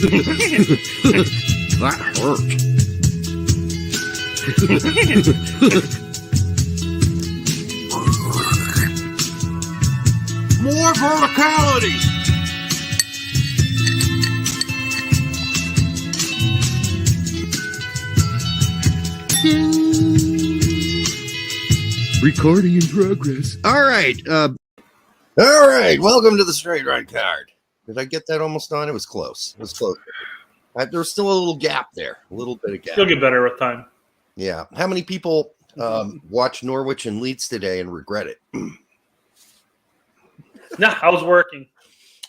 That hurt. More verticality. Recording in progress. All right. Welcome to the straight right card. Did I get that almost on? It was close. There was still a little gap there. A little bit of gap. You'll get better with time. Yeah. How many people watch Norwich and Leeds today and regret it? Nah, I was working.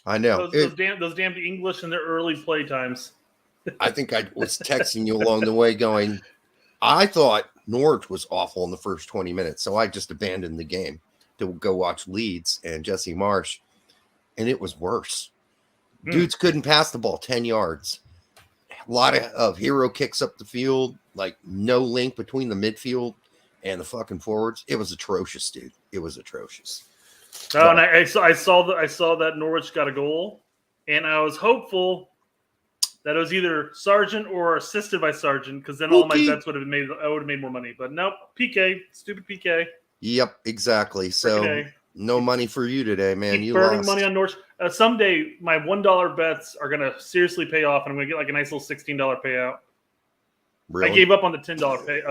I know. Those damn English in their early play times. I think I was texting you along the way going, I thought Norwich was awful in the first 20 minutes, so I just abandoned the game to go watch Leeds and Jesse Marsh, and it was worse. Dudes couldn't pass the ball 10 yards. A lot of hero kicks up the field, like no link between the midfield and the fucking forwards. It was atrocious, dude. It was atrocious. Oh, and I saw that Norwich got a goal, and I was hopeful that it was either Sargent or assisted by Sargent, because then all my bets would have made. I would have made more money. But nope, PK, stupid PK. Yep, exactly. So no money for you today, man. Keep you burning lost. money on Norwich. Someday my $1 bets are gonna seriously pay off, and I'm gonna get like a nice little $16 payout. Really? I gave up on the $10 bids,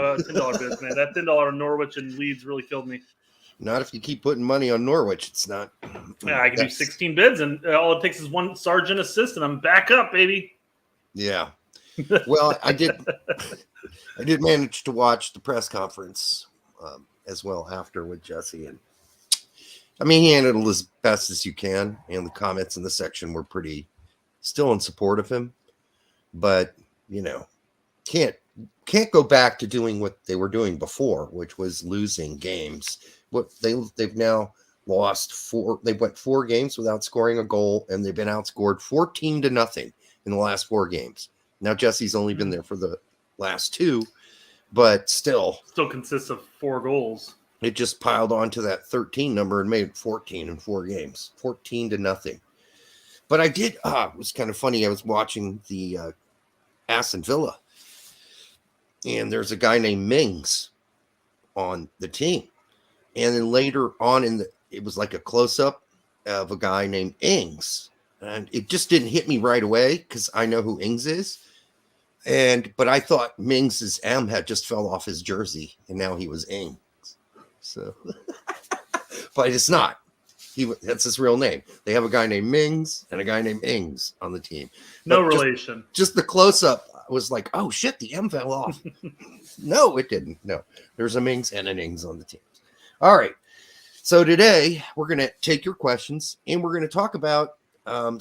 man. That $10 Norwich and Leeds really killed me. Not if you keep putting money on Norwich. It's not. Yeah, I can do 16 bids, and all it takes is one Sargent assist, and I'm back up, baby. Yeah. Well, I did manage to watch the press conference as well after with Jesse, and I mean, he handled it as best as you can, and the comments in the section were pretty still in support of him, but you know, can't go back to doing what they were doing before, which was losing games. What they've now lost four. They went 4 games without scoring a goal, and they've been outscored 14-0 in the last 4 games. Now Jesse's only been there for the last 2, but still consists of 4 goals. It just piled onto that 13 number and made 14 in 4 games, 14-0. But I did. It was kind of funny. I was watching the Aston Villa, and there's a guy named Mings on the team. And then later on it was like a close-up of a guy named Ings. And it just didn't hit me right away because I know who Ings is. But I thought Mings' M had just fell off his jersey, and now he was Ings. So, but it's not. That's his real name. They have a guy named Mings and a guy named Ings on the team. No relation. Just the close-up was like, oh, shit, the M fell off. No, it didn't. No, there's a Mings and an Ings on the team. All right. So today we're going to take your questions, and we're going to talk about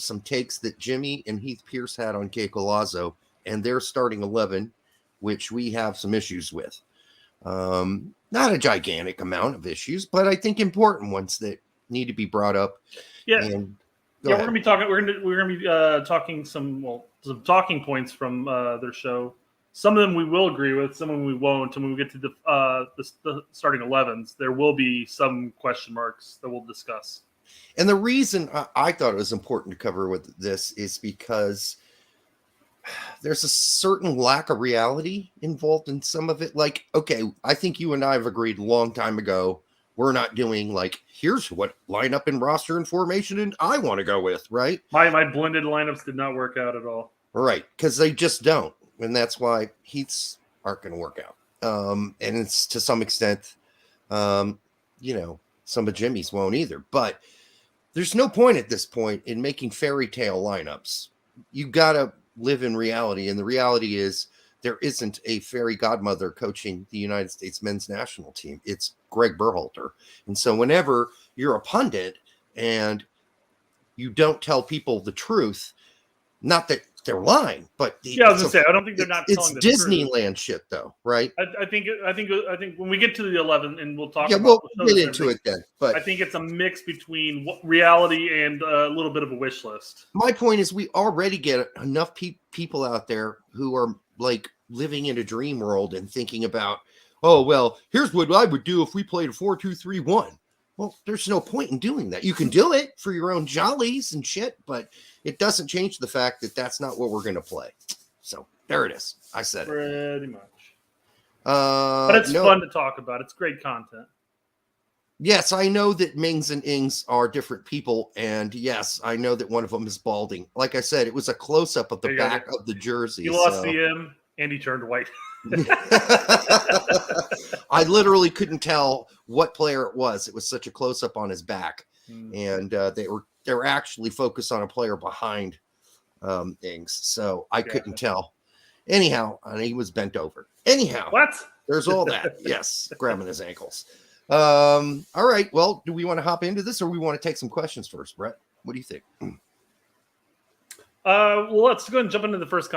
some takes that Jimmy and Heath Pearce had on Que Golazo and their starting 11, which we have some issues with. Not a gigantic amount of issues, but I think important ones that need to be brought up. Yeah. We're going to be talking. We're going to be talking some talking points from their show. Some of them we will agree with, some of them we won't. And when we get to the starting 11s, there will be some question marks that we'll discuss. And the reason I thought it was important to cover with this is because there's a certain lack of reality involved in some of it. Like, okay, I think you and I have agreed a long time ago, we're not doing like, here's what lineup and roster and formation and I want to go with, right? My blended lineups did not work out at all. Right, because they just don't. And that's why Heath's aren't going to work out. And it's to some extent, some of Jimmy's won't either. But there's no point at this point in making fairy tale lineups. You got to live in reality. And the reality is there isn't a fairy godmother coaching the United States men's national team. It's Gregg Berhalter. And so whenever you're a pundit and you don't tell people the truth, not that they're lying, but I was gonna say I don't think they're not. It's Disneyland shit, though, right? I think when we get to the 11, and we'll talk. Yeah, we'll get into it then. But I think it's a mix between reality and a little bit of a wish list. My point is, we already get enough people out there who are like living in a dream world and thinking about, oh well, here's what I would do if we played a 4-2-3-1. Well, there's no point in doing that. You can do it for your own jollies and shit, but it doesn't change the fact that that's not what we're going to play. So there it is. I said it. Pretty much. But it's fun to talk about. It's great content. Yes, I know that Mings and Ings are different people, and yes, I know that one of them is balding. Like I said, it was a close-up of the back of the jersey. He lost the M, and he turned white. I literally couldn't tell what player it was. It was such a close-up on his back, and they were actually focused on a player behind Ings, so I couldn't tell. Anyhow, and he was bent over. Anyhow, what? There's all that. Yes, grabbing his ankles. All right. Well, do we want to hop into this, or we want to take some questions first, Brett? What do you think? Well, let's go ahead and jump into the first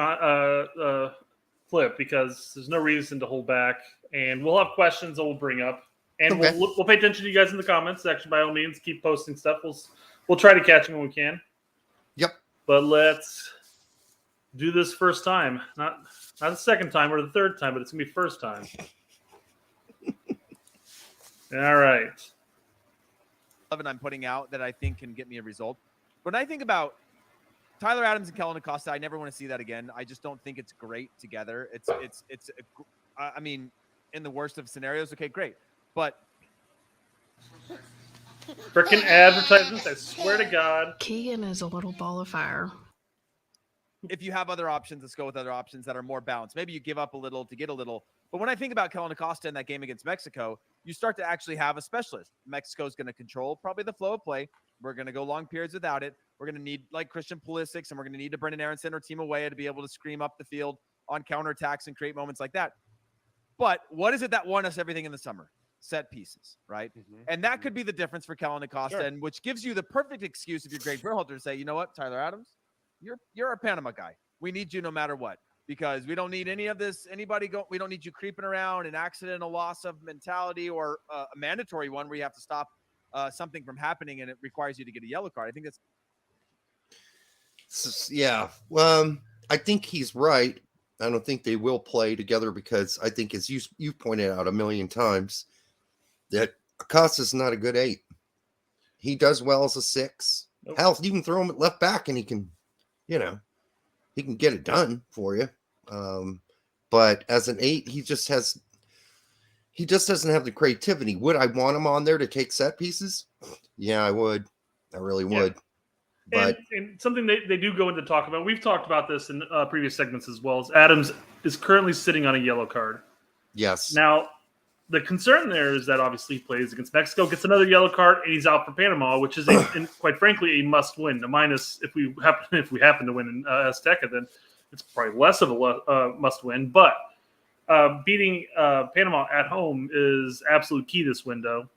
flip, because there's no reason to hold back, and we'll have questions that we'll bring up, and we'll pay attention to you guys in the comments section. By all means, keep posting stuff. We'll try to catch them when we can. Yep. But let's do this first time, not the second time or the third time, but it's gonna be first time. All right. And I'm putting out that I think can get me a result. When I think about Tyler Adams and Kellen Acosta, I never want to see that again. I just don't think it's great together. I mean, in the worst of scenarios, okay, great. But freaking advertisements, I swear to God. Keegan is a little ball of fire. If you have other options, let's go with other options that are more balanced. Maybe you give up a little to get a little. But when I think about Kellen Acosta in that game against Mexico, you start to actually have a specialist. Mexico's going to control probably the flow of play. We're going to go long periods without it. We're going to need like Christian Pulisic, and we're going to need a Brendan Aronson or Timo Weah to be able to scream up the field on counterattacks and create moments like that. But what is it that won us everything in the summer? Set pieces, right? Mm-hmm. And that could be the difference for Kellen Acosta, and which gives you the perfect excuse if you're Gregg Berhalter to say, you know what, Tyler Adams, you're a Panama guy. We need you no matter what, because we don't need any of this. We don't need you creeping around, an accidental loss of mentality or a mandatory one where you have to stop something from happening and it requires you to get a yellow card. I think that's. Yeah. Well, I think he's right. I don't think they will play together because I think, as you've pointed out a million times, that Acosta's not a good 8. He does well as a 6. Nope. Hell, you can throw him at left back and he can, he can get it done for you. But as an 8, he just doesn't have the creativity. Would I want him on there to take set pieces? Yeah, I would. I really would. But and something they do go into talk about, we've talked about this in previous segments as well, is Adams is currently sitting on a yellow card. Yes. Now, the concern there is that obviously he plays against Mexico, gets another yellow card, and he's out for Panama, which is, quite frankly, a must-win. A minus if we happen to win in Azteca, then it's probably less of a must-win. But beating Panama at home is absolute key this window.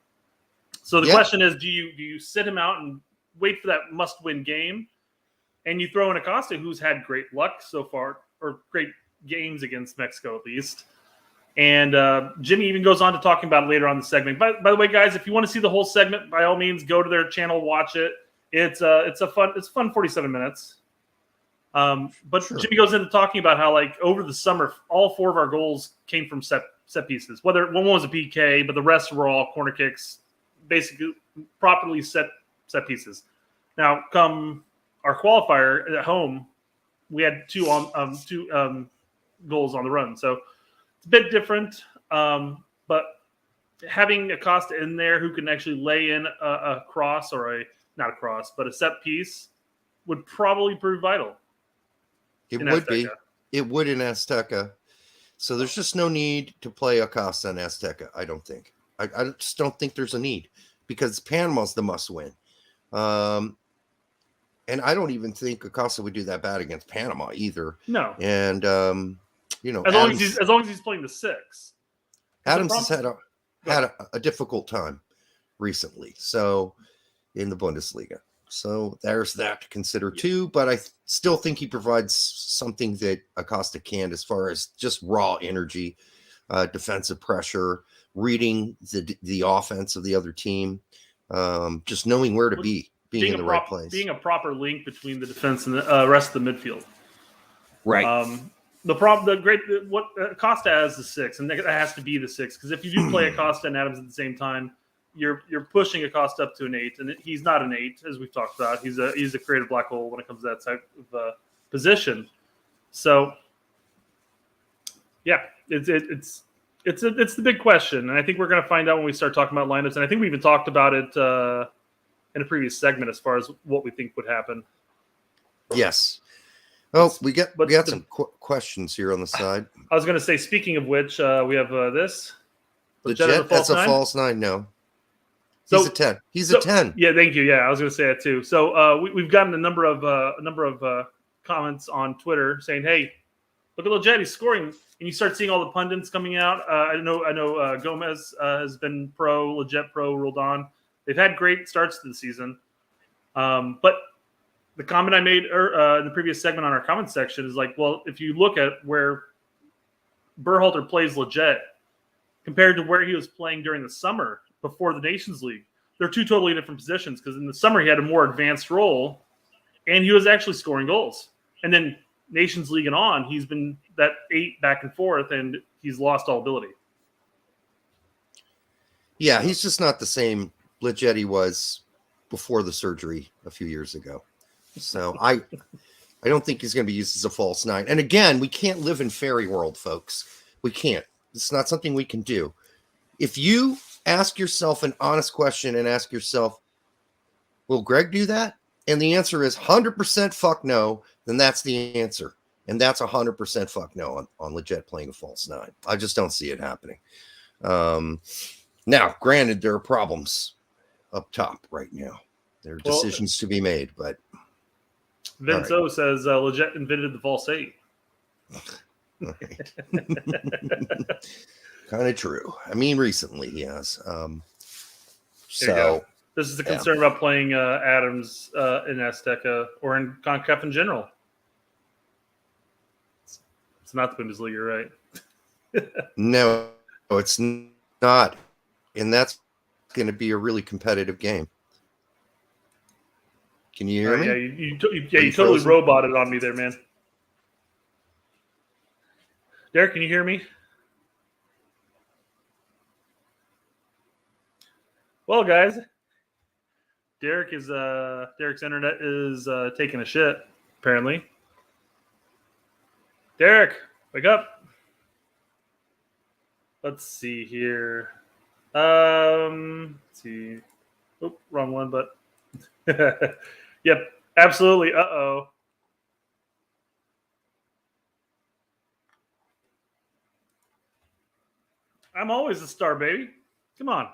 So the question is, do you sit him out and wait for that must-win game, and you throw in Acosta, who's had great luck so far, or great games against Mexico at least. And Jimmy even goes on to talking about it later on in the segment. By the way, guys, if you want to see the whole segment, by all means, go to their channel, watch it. It's fun 47 minutes. But sure. Jimmy goes into talking about how, like, over the summer, all 4 of our goals came from set pieces. Whether one was a PK, but the rest were all corner kicks, basically properly set pieces. Now, come our qualifier at home, we had 2 goals on the run. So it's a bit different, but having Acosta in there who can actually lay in a cross or not a cross, but a set piece would probably prove vital. It would be. It would in Azteca. So there's just no need to play Acosta in Azteca, I don't think. I just don't think there's a need because Panama's the must-win. And I don't even think Acosta would do that bad against Panama either. No. And as long as he's playing the 6. Adams has had a difficult time recently, so in the Bundesliga. So there's that to consider too. But I still think he provides something that Acosta can't, as far as just raw energy, defensive pressure, reading the offense of the other team, just knowing where to be, being in the right place, being a proper link between the defense and the rest of the midfield. Right. What Acosta has the 6, and that has to be the 6, because if you do play Acosta and Adams at the same time, you're pushing a cost up to an 8, and he's not an 8, as we've talked about. He's a creative black hole when it comes to that type of position. So, yeah, it's the big question, and I think we're going to find out when we start talking about lineups. And I think we even talked about it in a previous segment as far as what we think would happen. Yes. Oh, we got some questions here on the side. I was going to say, speaking of which, we have this. Legit, that's a false 9. No. He's a 10. He's a 10. Yeah, thank you. Yeah, I was going to say that too. So we've gotten a number of comments on Twitter saying, "Hey, look at Legit, he's scoring." And you start seeing all the pundits coming out. I know Gomez has been pro, Legit pro, ruled on. They've had great starts to the season, but the comment I made in the previous segment on our comment section is like, well, if you look at where Berhalter plays Legit compared to where he was playing during the summer before the Nations League, they're two totally different positions, because in the summer he had a more advanced role and he was actually scoring goals. And then Nations League and on, he's been that 8 back and forth, and he's lost all ability. Yeah, he's just not the same Legit he was before the surgery a few years ago. So I don't think he's going to be used as a false 9. And again, we can't live in fairy world, folks. We can't. It's not something we can do. If you ask yourself an honest question and ask yourself, will Gregg do that? And the answer is 100% fuck no, then that's the answer. And that's 100% fuck no on Legit playing a false 9. I just don't see it happening. Now, granted, there are problems up top right now. There are decisions to be made, but Vince O says Legit invented the false 8. Right. Kind of true. I mean, recently he has. So this is the concern about playing Adams in Azteca or in CONCACAF in general. It's not the Bundesliga, right? No, it's not. And that's going to be a really competitive game. Can you hear me? Yeah, you totally roboted on me there, man. Derek, can you hear me? Well, guys, Derek's internet is taking a shit, apparently. Derek, wake up. Let's see here. Let's see. Oop, wrong one, but yep, absolutely. Uh-oh. I'm always a star, baby. Come on.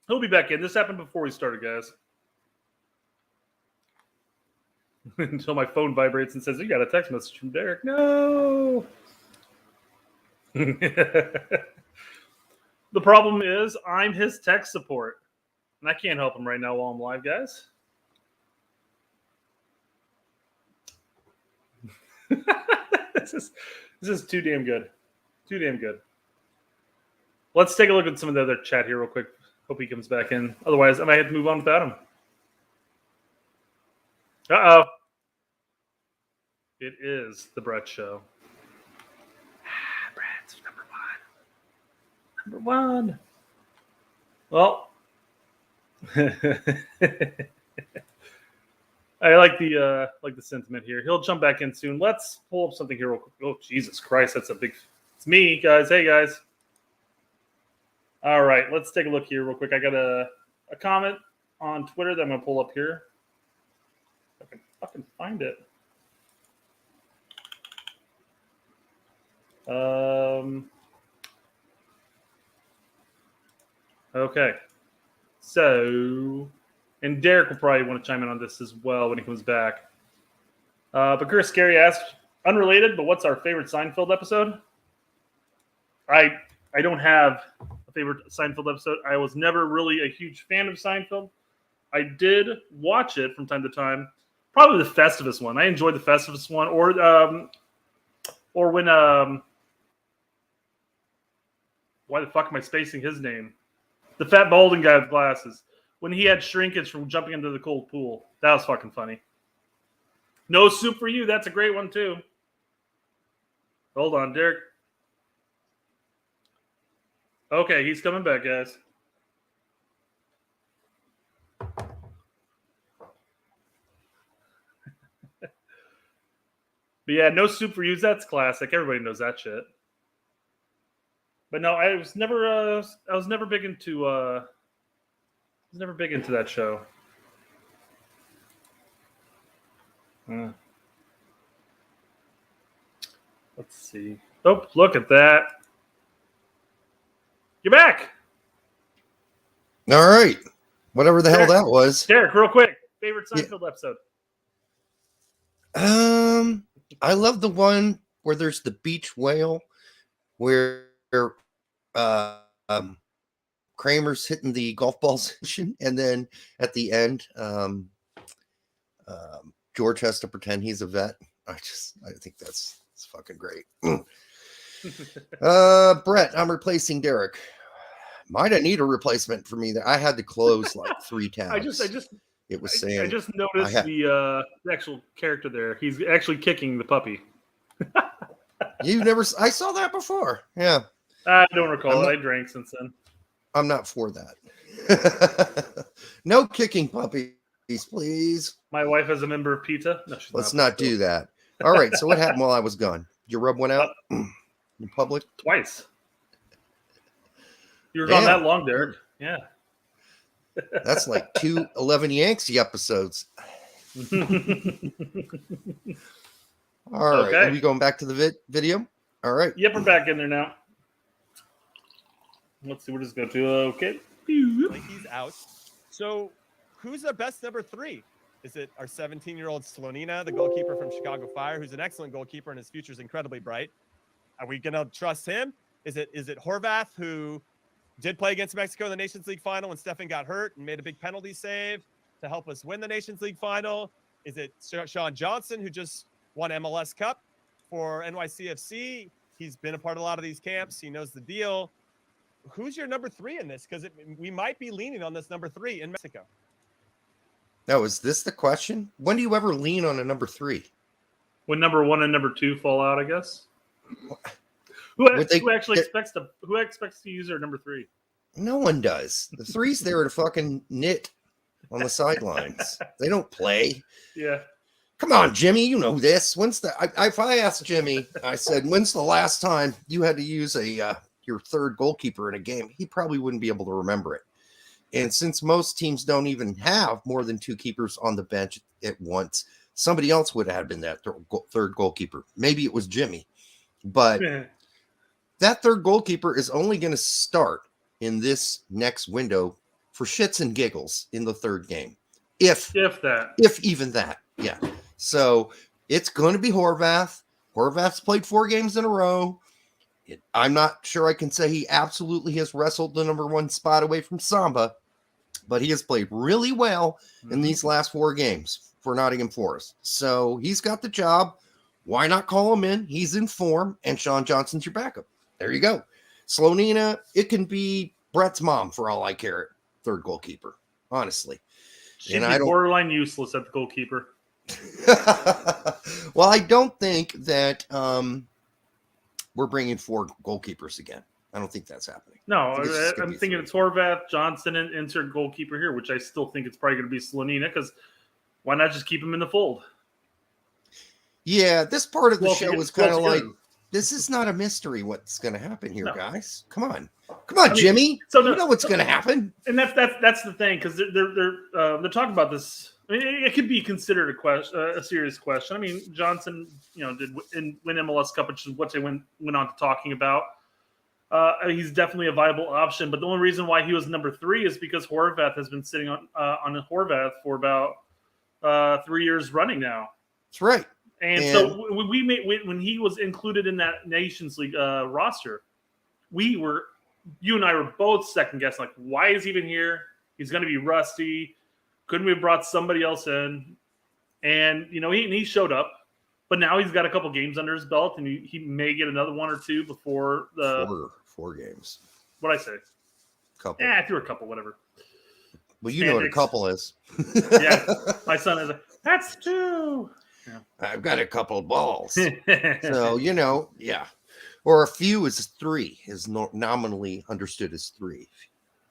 He'll be back in. This happened before we started, guys. Until my phone vibrates and says, "You got a text message from Derek." No. The problem is I'm his tech support, and I can't help him right now while I'm live, guys. This is too damn good. Too damn good. Let's take a look at some of the other chat here real quick. Hope he comes back in. Otherwise, I might have to move on without him. Uh-oh. It is the Brett Show. Brett's number one. Well, I like the sentiment here. He'll jump back in soon. Let's pull up something here real quick. Oh, Jesus Christ, that's a big... It's me, guys. Hey, guys. All right, let's take a look here real quick. I got a comment on Twitter that I'm going to pull up here. If I can fucking find it. Okay. So, and Derek will probably want to chime in on this as well when he comes back. But Chris Scary asked, unrelated, but what's our favorite Seinfeld episode? I don't have a favorite Seinfeld episode. I was never really a huge fan of Seinfeld. I did watch it from time to time. Probably the Festivus one. I enjoyed the Festivus one, or when why the fuck am I spacing his name? The fat balding guy with glasses. When he had shrinkage from jumping into the cold pool. That was fucking funny. No Soup for You. That's a great one too. Hold on, Derek. Okay, he's coming back, guys. But yeah, no soup for you. That's classic. Everybody knows that shit. But no, I was never big into that show. Let's see. Oh, look at that. You're back. All right. Whatever the hell that was. Derek, real quick. Favorite Seinfeld episode? I love the one where there's the beach whale where Kramer's hitting the golf balls and then at the end George has to pretend he's a vet. I think that's fucking great. Brett, I'm replacing Derek. Might I need a replacement for me there? I had to close like 3 tabs. I just noticed the actual character there. He's actually kicking the puppy. I saw that before. Yeah. I don't recall it. I drank since then. I'm not for that. No kicking puppies, please. My wife is a member of PETA. No, Let's not do that. All right. So what happened while I was gone? Your rub went out in public? Twice. You were gone that long, Derek. Yeah. That's like 2 11 Yanksy episodes. All right. Okay. Are we going back to the video? All right. Yep, we're back in there now. Let's see. We're just going to okay. He's out. So who's the best number 3? Is it our 17-year-old Slonina, the goalkeeper from Chicago Fire, who's an excellent goalkeeper and his future is incredibly bright? Are we going to trust him? Is it Horvath, who did play against Mexico in the Nations League final when Stefan got hurt and made a big penalty save to help us win the Nations League final? Is it Sean Johnson, who just won MLS Cup for NYCFC? He's been a part of a lot of these camps. He knows the deal. Who's your number 3 in this? Because we might be leaning on this number 3 in Mexico. Now, is this the question? When do you ever lean on a number 3? When number 1 and number 2 fall out, I guess. Who expects to use their number 3? No one does. The 3's there to fucking knit on the sidelines. They don't play. Yeah. Come on, Jimmy. You know this. If I asked Jimmy, I said, when's the last time you had to use your third goalkeeper in a game? He probably wouldn't be able to remember it. And since most teams don't even have more than 2 keepers on the bench at once, somebody else would have been that third goalkeeper. Maybe it was Jimmy. But that third goalkeeper is only going to start in this next window for shits and giggles in the third game. If even that. Yeah. So it's going to be Horvath. Horvath's played 4 games in a row. I'm not sure I can say he absolutely has wrestled the number 1 spot away from Samba, but he has played really well in these last 4 games for Nottingham Forest. So he's got the job. Why not call him in? He's in form, and Sean Johnson's your backup. There you go. Slonina, it can be Brett's mom for all I care, third goalkeeper, honestly. She'd be borderline useless at the goalkeeper. Well, I don't think that we're bringing 4 goalkeepers again. I don't think that's happening. No, I'm thinking it's Horvath, Johnson, and insert goalkeeper here, which I still think it's probably going to be Slonina, because why not just keep him in the fold? Yeah, this part of the show was kind of like, this is not a mystery what's going to happen here, guys. Come on, Jimmy. So you know what's going to happen. And that's the thing, because they're talking about this. I mean, it could be considered a serious question. I mean, Johnson, did win MLS Cup, which is what they went on to talking about. He's definitely a viable option, but the only reason why he was number 3 is because Horvath has been sitting on Horvath for about 3 years running now. That's right. And so when he was included in that Nations League roster, you and I were both second guessing, like, why is he even here? He's going to be rusty. Couldn't we have brought somebody else in? And he showed up, but now he's got a couple games under his belt, and he may get another 1 or 2 before the 4 games. What'd I say? Couple. I threw a couple, whatever. Well, you know what a couple is. Yeah, my son is that's 2. Yeah. I've got a couple of balls. So, yeah. or a few is 3, is nominally understood as 3.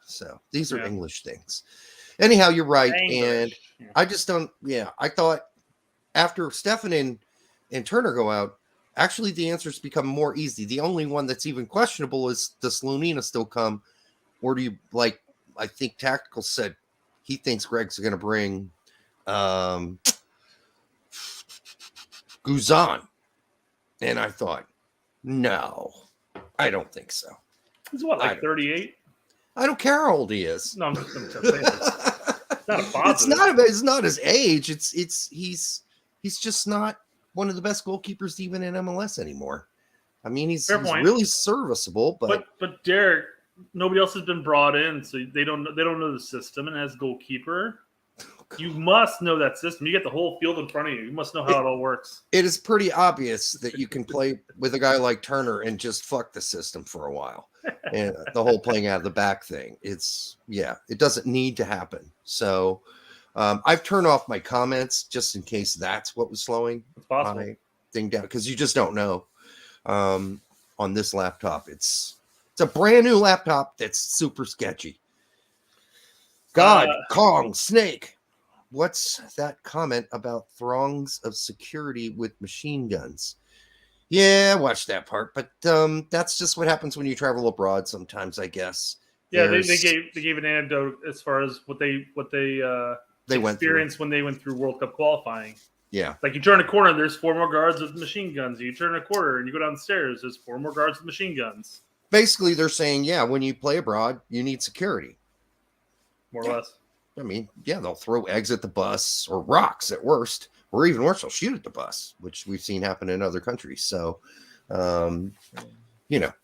So these are English things. Anyhow, you're right. And I just don't, I thought after Stefan and Turner go out, actually the answers become more easy. The only one that's even questionable is, does Slonina still come? Or do you, like, I think Tactical said he thinks Gregg's going to bring Guzan. And I thought, no, I don't think so. He's what, like 38? I don't care how old he is. No, I'm just saying. It's not a positive. It's not his age. He's just not one of the best goalkeepers even in MLS anymore. I mean, he's really serviceable, but Derek, nobody else has been brought in, so they don't know the system. And as goalkeeper, you must know that system. You get the whole field in front of you. You must know how it all works. It is pretty obvious that you can play with a guy like Turner and just fuck the system for a while. And the whole playing out of the back thing, it doesn't need to happen. So I've turned off my comments just in case that's what was slowing my thing down, because you just don't know. On this laptop, it's a brand new laptop that's super sketchy. God, Kong, Snake. What's that comment about throngs of security with machine guns? Yeah, watch that part. But that's just what happens when you travel abroad sometimes, I guess. Yeah, they gave an anecdote as far as what they experienced when they went through World Cup qualifying. Yeah. Like you turn a corner, there's 4 more guards with machine guns. You turn a corner and you go downstairs, there's 4 more guards with machine guns. Basically, they're saying, when you play abroad, you need security. More or less. I mean, they'll throw eggs at the bus or rocks at worst, or even worse, they'll shoot at the bus, which we've seen happen in other countries. So, anyhow,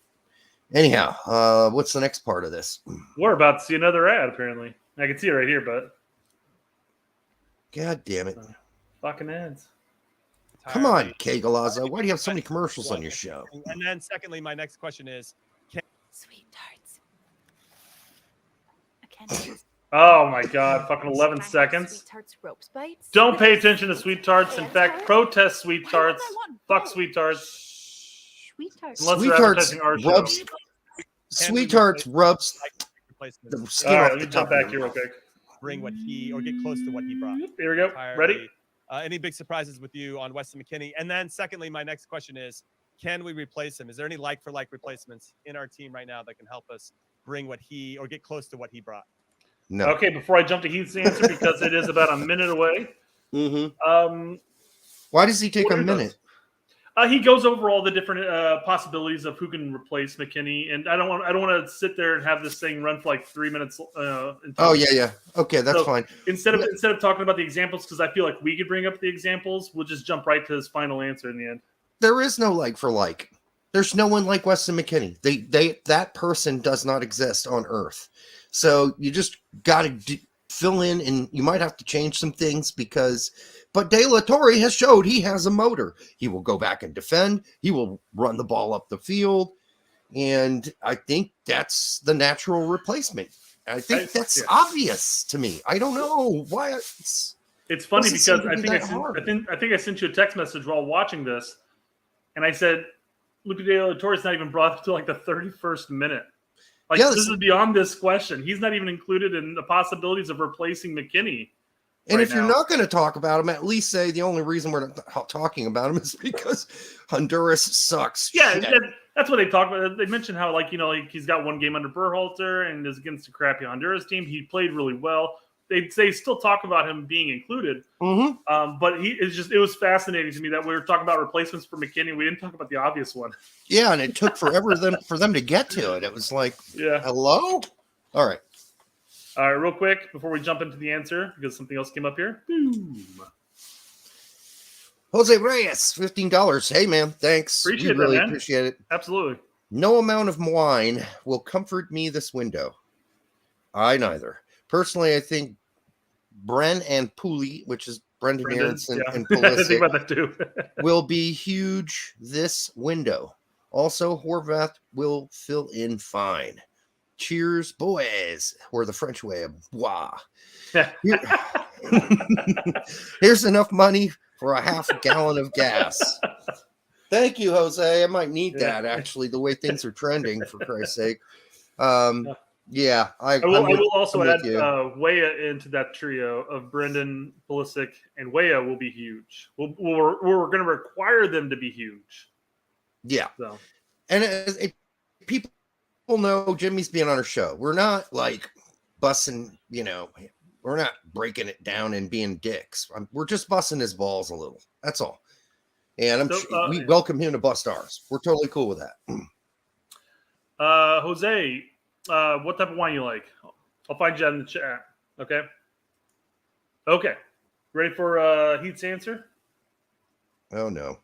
what's the next part of this? We're about to see another ad, apparently. I can see it right here, but. God damn it. Fucking ads. Come on, Que Golazo. Why do you have so many commercials on your show? And then secondly, my next question is, sweet tarts. Oh my God, fucking 11 seconds. Sweet tarts ropes bites. Don't pay attention to sweet tarts. In fact, protest sweet tarts. Fuck sweet tarts. Sweet tarts. Unless Sweet they're tarts advertising our show. rubs. Sweet tarts rubs the skin All right, off let the me top jump of back your here real quick. bring what he or get close to what he brought. Here we go. Ready? Any big surprises with you on Weston McKennie? And then secondly, my next question is, can we replace him? Is there any like-for-like replacements in our team right now that can help us bring what he or get close to what he brought? No. Okay, before I jump to Heath's answer, because it is about a minute away. Mm-hmm. Why does he take a minute? He goes over all the different possibilities of who can replace McKennie, and I don't want to sit there and have this thing run for like 3 minutes. Okay, that's fine. Instead of talking about the examples, because I feel like we could bring up the examples, we'll just jump right to his final answer in the end. There is no like for like. There's no one like Weston McKennie. That person does not exist on Earth. So you just got to fill in, and you might have to change some things but De La Torre has showed he has a motor. He will go back and defend. He will run the ball up the field. And I think that's the natural replacement. I think that's obvious to me. I don't know why. It's funny because I think I sent you a text message while watching this, and I said, Luca De La Torre is not even brought up to like the 31st minute. This is beyond this question. He's not even included in the possibilities of replacing McKennie. And if you're not going to talk about him, at least say the only reason we're not talking about him is because Honduras sucks. Yeah, that's what they talk about. They mentioned how, he's got 1 game under Berhalter and is against a crappy Honduras team. He played really well. They still talk about him being included. Mm-hmm. But it was fascinating to me that we were talking about replacements for McKennie. We didn't talk about the obvious one. Yeah, and it took forever for them to get to it. It was like, hello? All right. All right, real quick, before we jump into the answer, because something else came up here. Boom. Jose Reyes, $15. Hey, man, thanks. Appreciate it. Absolutely. No amount of wine will comfort me this window. I neither. Personally, I think Bren and Pooley, which is Brendan Aronson and Pulisic, I think about that too. will be huge this window. Also, Horvath will fill in fine. Cheers, boys, or the French way of bois. Here's enough money for a half a gallon of gas. Thank you, Jose. I might need that, actually, the way things are trending, for Christ's sake. Yeah, I will also add you. Weah into that trio of Brendan, Pulisic, and Weah will be huge. We're going to require them to be huge. Yeah. So. And people know Jimmy's being on our show. We're not like bussing, we're not breaking it down and being dicks. We're just busting his balls a little. That's all. And we welcome him to bust ours. We're totally cool with that. Jose, what type of wine you like? I'll find you in the chat. Okay. Ready for Heath's answer? Oh no.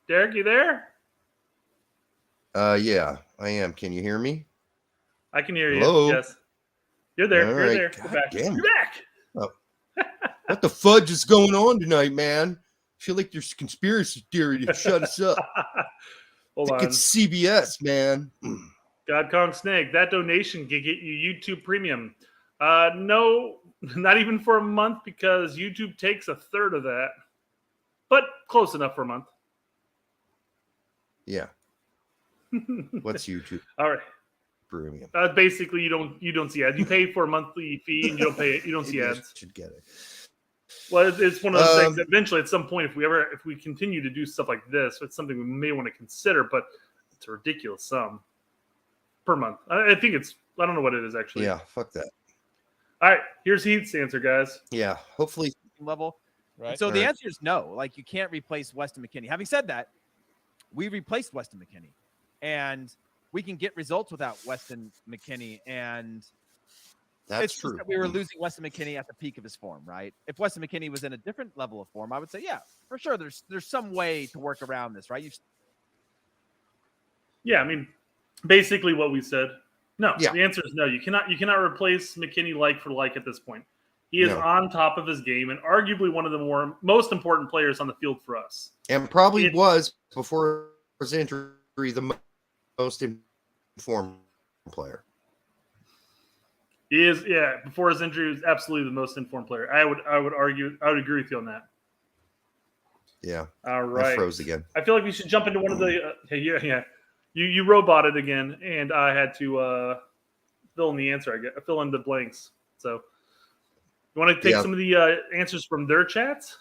Derek, you there? Yeah, I am. Can you hear me? I can hear Hello? you. Yes. You're there. All You're right. there. God You're back. damn You're it. back. Oh. What the fudge is going on tonight, man? I feel like there's conspiracy theory to shut us up. Hold I think on. it's CBS, man. God Kong Snake, that donation can get you YouTube Premium. No, not even for a month because YouTube takes a third of that, but close enough for a month. Yeah. What's YouTube All right. Premium? Basically, you don't see ads. You pay for a monthly fee and you don't see ads. Should get it. Well, it's one of those things that eventually, at some point, if we continue to do stuff like this, it's something we may want to consider. But it's a ridiculous sum per month. I think I don't know what it is actually. Yeah, fuck that. All right, here's Heath's answer, guys. Yeah, hopefully. Level. Right. So the answer is no. Like, you can't replace Weston McKennie. Having said that, we replaced Weston McKennie, and we can get results without Weston McKennie. And That's true. That we were losing Weston McKennie at the peak of his form, right? If Weston McKennie was in a different level of form, I would say, yeah, for sure. There's some way to work around this, right? Yeah, I mean, basically what we said. No, Yeah. The answer is no. You cannot replace McKennie like for like at this point. He is on top of his game and arguably one of the most important players on the field for us. And probably was, before his injury, the most informed player. He is, before his injury, he was absolutely the most informed player. I would agree with you on that. Yeah. All right. I froze again. I feel like we should jump into one of the yeah. You roboted again, and I had to fill in the answer. I fill in the blanks. So, you want to take some of the answers from their chats?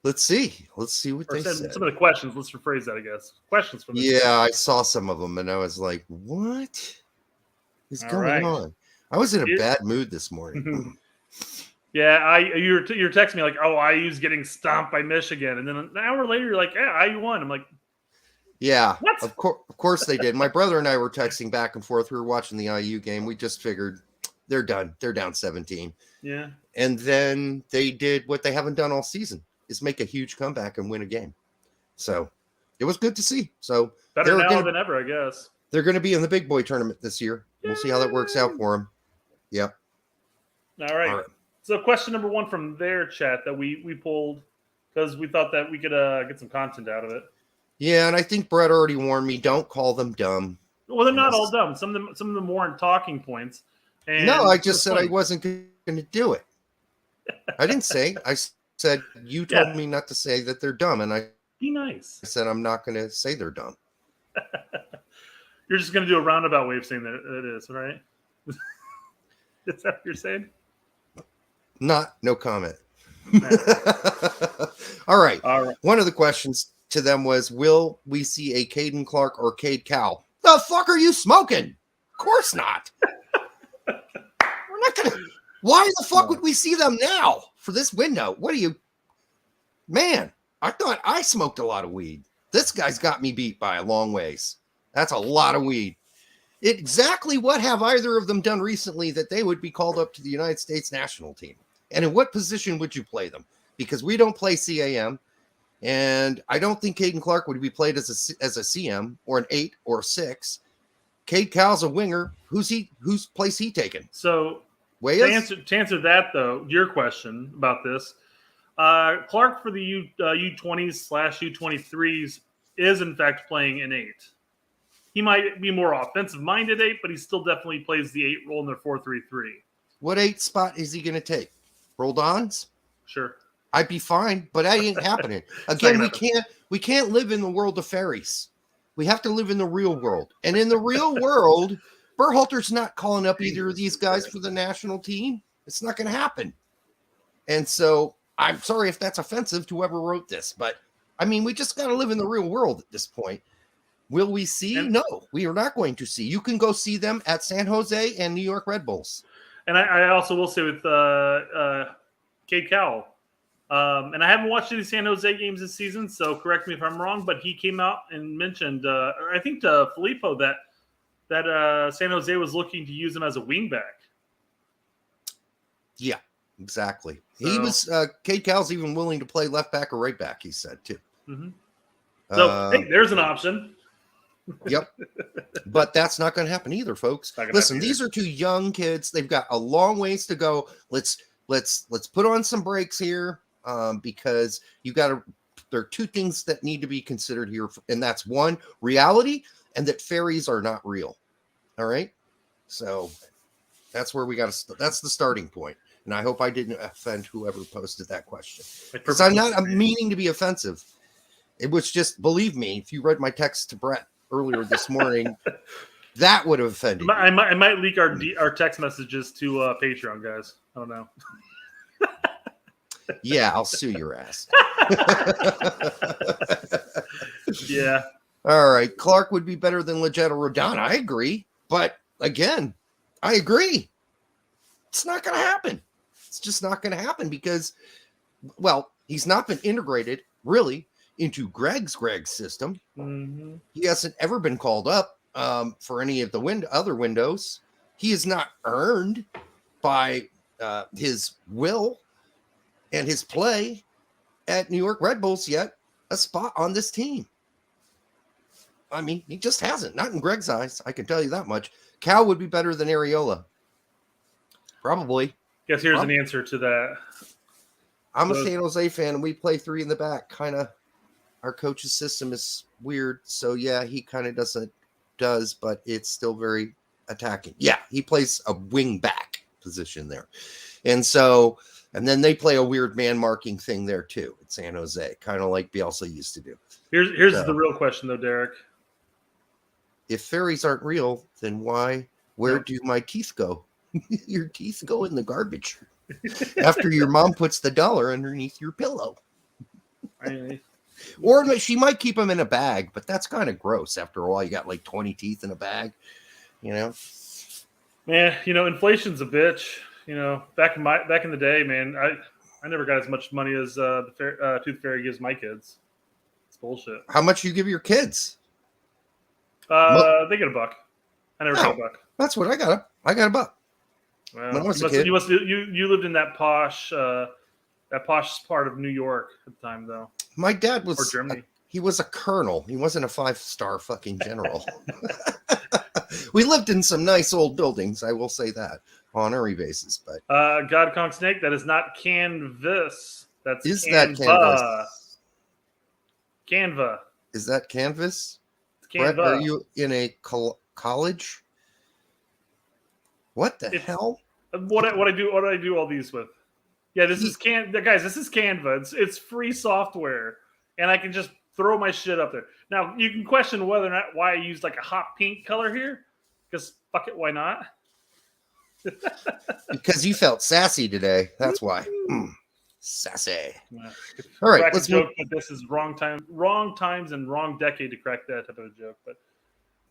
Let's see what they said. Some of the questions. Let's rephrase that, I guess. Questions from I saw some of them, and I was like, "What is going on?" I was in a bad mood this morning. Yeah, you're texting me like, "Oh, IU's getting stomped by Michigan," and then an hour later, you're like, "Yeah, IU won." I'm like, "Yeah, what? Of course they did." My brother and I were texting back and forth. We were watching the IU game. We just figured they're done. They're down 17. Yeah, and then they did what they haven't done all season: is make a huge comeback and win a game. So it was good to see. So better now than ever, I guess. They're going to be in the big boy tournament this year. Yay. We'll see how that works out for them. Yep. All right. So question number 1 from their chat that we pulled because we thought that we could get some content out of it. Yeah, and I think Brett already warned me, don't call them dumb. Well, they're not all dumb. Some of them weren't talking points. And no, I just said I wasn't going to do it. I didn't say. I said you told me not to say that they're dumb, and be nice. I said I'm not going to say they're dumb. You're just going to do a roundabout way of saying that it is, right? Is that what you're saying? No comment. All right. One of the questions to them was, will we see a Caden Clark or Cade Cowell? The fuck are you smoking? Of course not. We're not going to. Why the fuck would we see them now for this window? What are you? Man, I thought I smoked a lot of weed. This guy's got me beat by a long ways. That's a lot of weed. Exactly what have either of them done recently that they would be called up to the United States national team? And in what position would you play them? Because we don't play CAM, and I don't think Caden Clark would be played as a CM or an 8 or a 6. Cade Cowell's a winger. Whose place he taken? So to answer that though, your question about this, Clark for the U20s/U23s is in fact playing an 8. He might be more offensive-minded 8, but he still definitely plays the 8 role in their 4-3-3. What 8 spot is he going to take? Roldan's? Sure. I'd be fine, but that ain't happening. Again, we can't live in the world of fairies. We have to live in the real world. And in the real world, Berhalter's not calling up either of these guys for the national team. It's not going to happen. And so I'm sorry if that's offensive to whoever wrote this, but I mean, we just got to live in the real world at this point. Will we see? No, we are not going to see. You can go see them at San Jose and New York Red Bulls. And I also will say with Cade Cowell, and I haven't watched any San Jose games this season, so correct me if I'm wrong, but he came out and mentioned, I think to Filippo, that San Jose was looking to use him as a wingback. Yeah, exactly. So, he was, Cade Cowell's even willing to play left back or right back, he said, too. Mm-hmm. So, hey, there's an option. Yep. But that's not going to happen either, folks. Listen, these are 2 young kids. They've got a long ways to go. Let's put on some brakes here because there are 2 things that need to be considered here. And that's 1, reality, and that fairies are not real. All right. So that's where we got to, that's the starting point. And I hope I didn't offend whoever posted that question, because I'm not meaning to be offensive. It was just, believe me, if you read my text to Brett earlier this morning, that would have offended. I might leak our text messages to Patreon, guys. I don't know. Yeah, I'll sue your ass. Yeah. All right. Clark would be better than Legetta Rodon. I agree. But again, I agree. It's not going to happen. It's just not going to happen because, well, he's not been integrated really into Gregg's system. Mm-hmm. He hasn't ever been called up for any of the other windows. He is not earned by his will and his play at New York Red Bulls yet a spot on this team. I mean, he just hasn't. Not in Gregg's eyes. I can tell you that much. Cal would be better than Areola. Probably. Guess here's an answer to that. I'm a San Jose fan, and we play 3 in the back. Kind of, our coach's system is weird. So, yeah, he kind of does, but it's still very attacking. Yeah, he plays a wing back position there. And so, and then they play a weird man marking thing there, too, at San Jose, kind of like Bielsa used to do. Here's the real question, though, Derek. If fairies aren't real, then where do my teeth go? Your teeth go in the garbage after your mom puts the dollar underneath your pillow. Or she might keep them in a bag, but that's kind of gross. After all, you got like 20 teeth in a bag, you know? Man, inflation's a bitch. Back in the day, man, I never got as much money as the Tooth Fairy gives my kids. It's bullshit. How much you give your kids? They get $1. I never got $1. That's what I got. I got $1. Well, when I was a kid. You lived in that posh part of New York at the time, though. My dad was, or Germany. He was a colonel. He wasn't a 5-star fucking general. We lived in some nice old buildings, I will say that, on honorary basis. But God Kong Snake, that is not canvas. That's is Canva. That canvas? Canva. Is that canvas? It's Canva. Brett, are you in a college? What the hell? What I do all these with? Yeah, this is guys. This is Canva. It's free software, and I can just throw my shit up there. Now you can question whether or not why I used like a hot pink color here, because fuck it, why not? Because you felt sassy today. That's why. Sassy. Yeah. All right, let's joke that this is wrong times, and wrong decade to crack that type of a joke. But